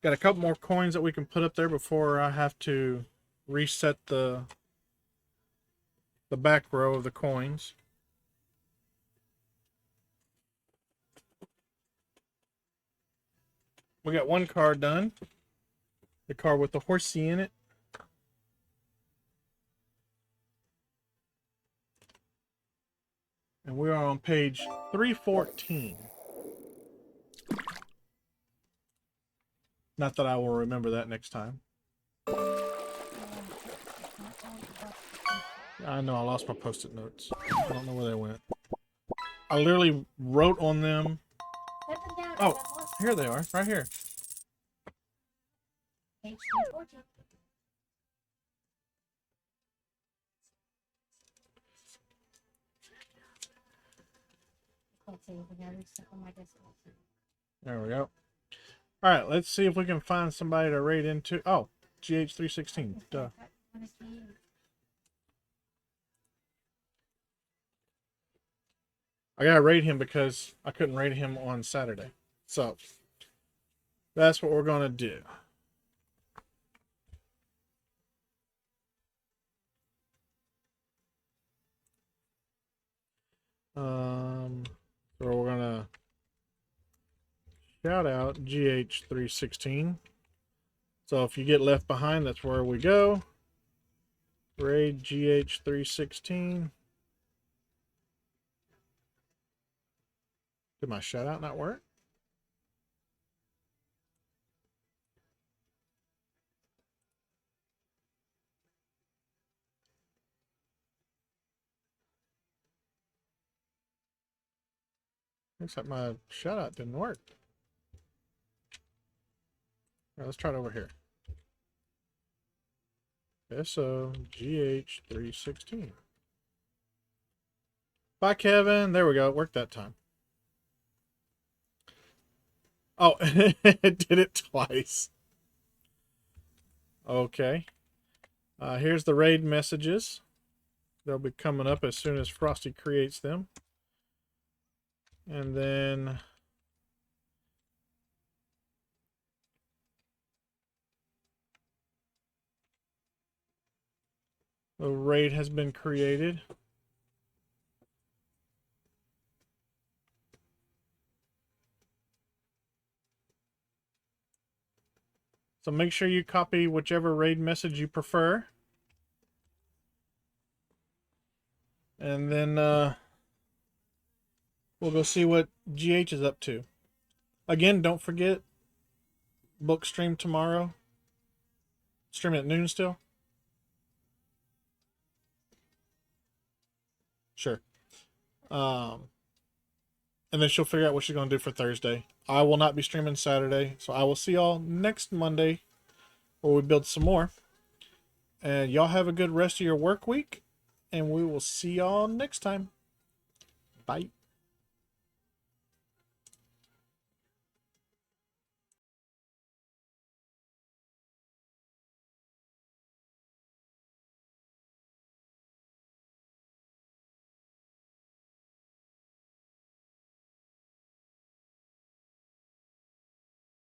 Got a couple more coins that we can put up there before I have to reset the back row of the coins. We got one card done. The card with the horsey in it. And we are on page 314. Not that I will remember that next time. I know I lost my post-it notes. I don't know where they went. I literally wrote on them. Oh, here they are, right here. Page 314. Can't see anything. I reached up on my desk. There we go. All right, let's see if we can find somebody to raid into. Oh, GH316. Duh. I gotta raid him because I couldn't raid him on Saturday. So that's what we're gonna do. So we're gonna shout out GH316. So if you get left behind, that's where we go. Raid GH316. Did my shout out not work? Looks like my shout out didn't work. All right, let's try it over here. SO GH316. Bye, Kevin. There we go. It worked that time. Oh, it did it twice. Okay. Here's the raid messages. They'll be coming up as soon as Frosty creates them. And then the raid has been created. So make sure you copy whichever raid message you prefer. And then we'll go see what GH is up to. Again, don't forget, book stream tomorrow. Streaming at noon still? Sure. And then she'll figure out what she's going to do for Thursday. I will not be streaming Saturday, so I will see y'all next Monday where we build some more. And y'all have a good rest of your work week, and we will see y'all next time. Bye.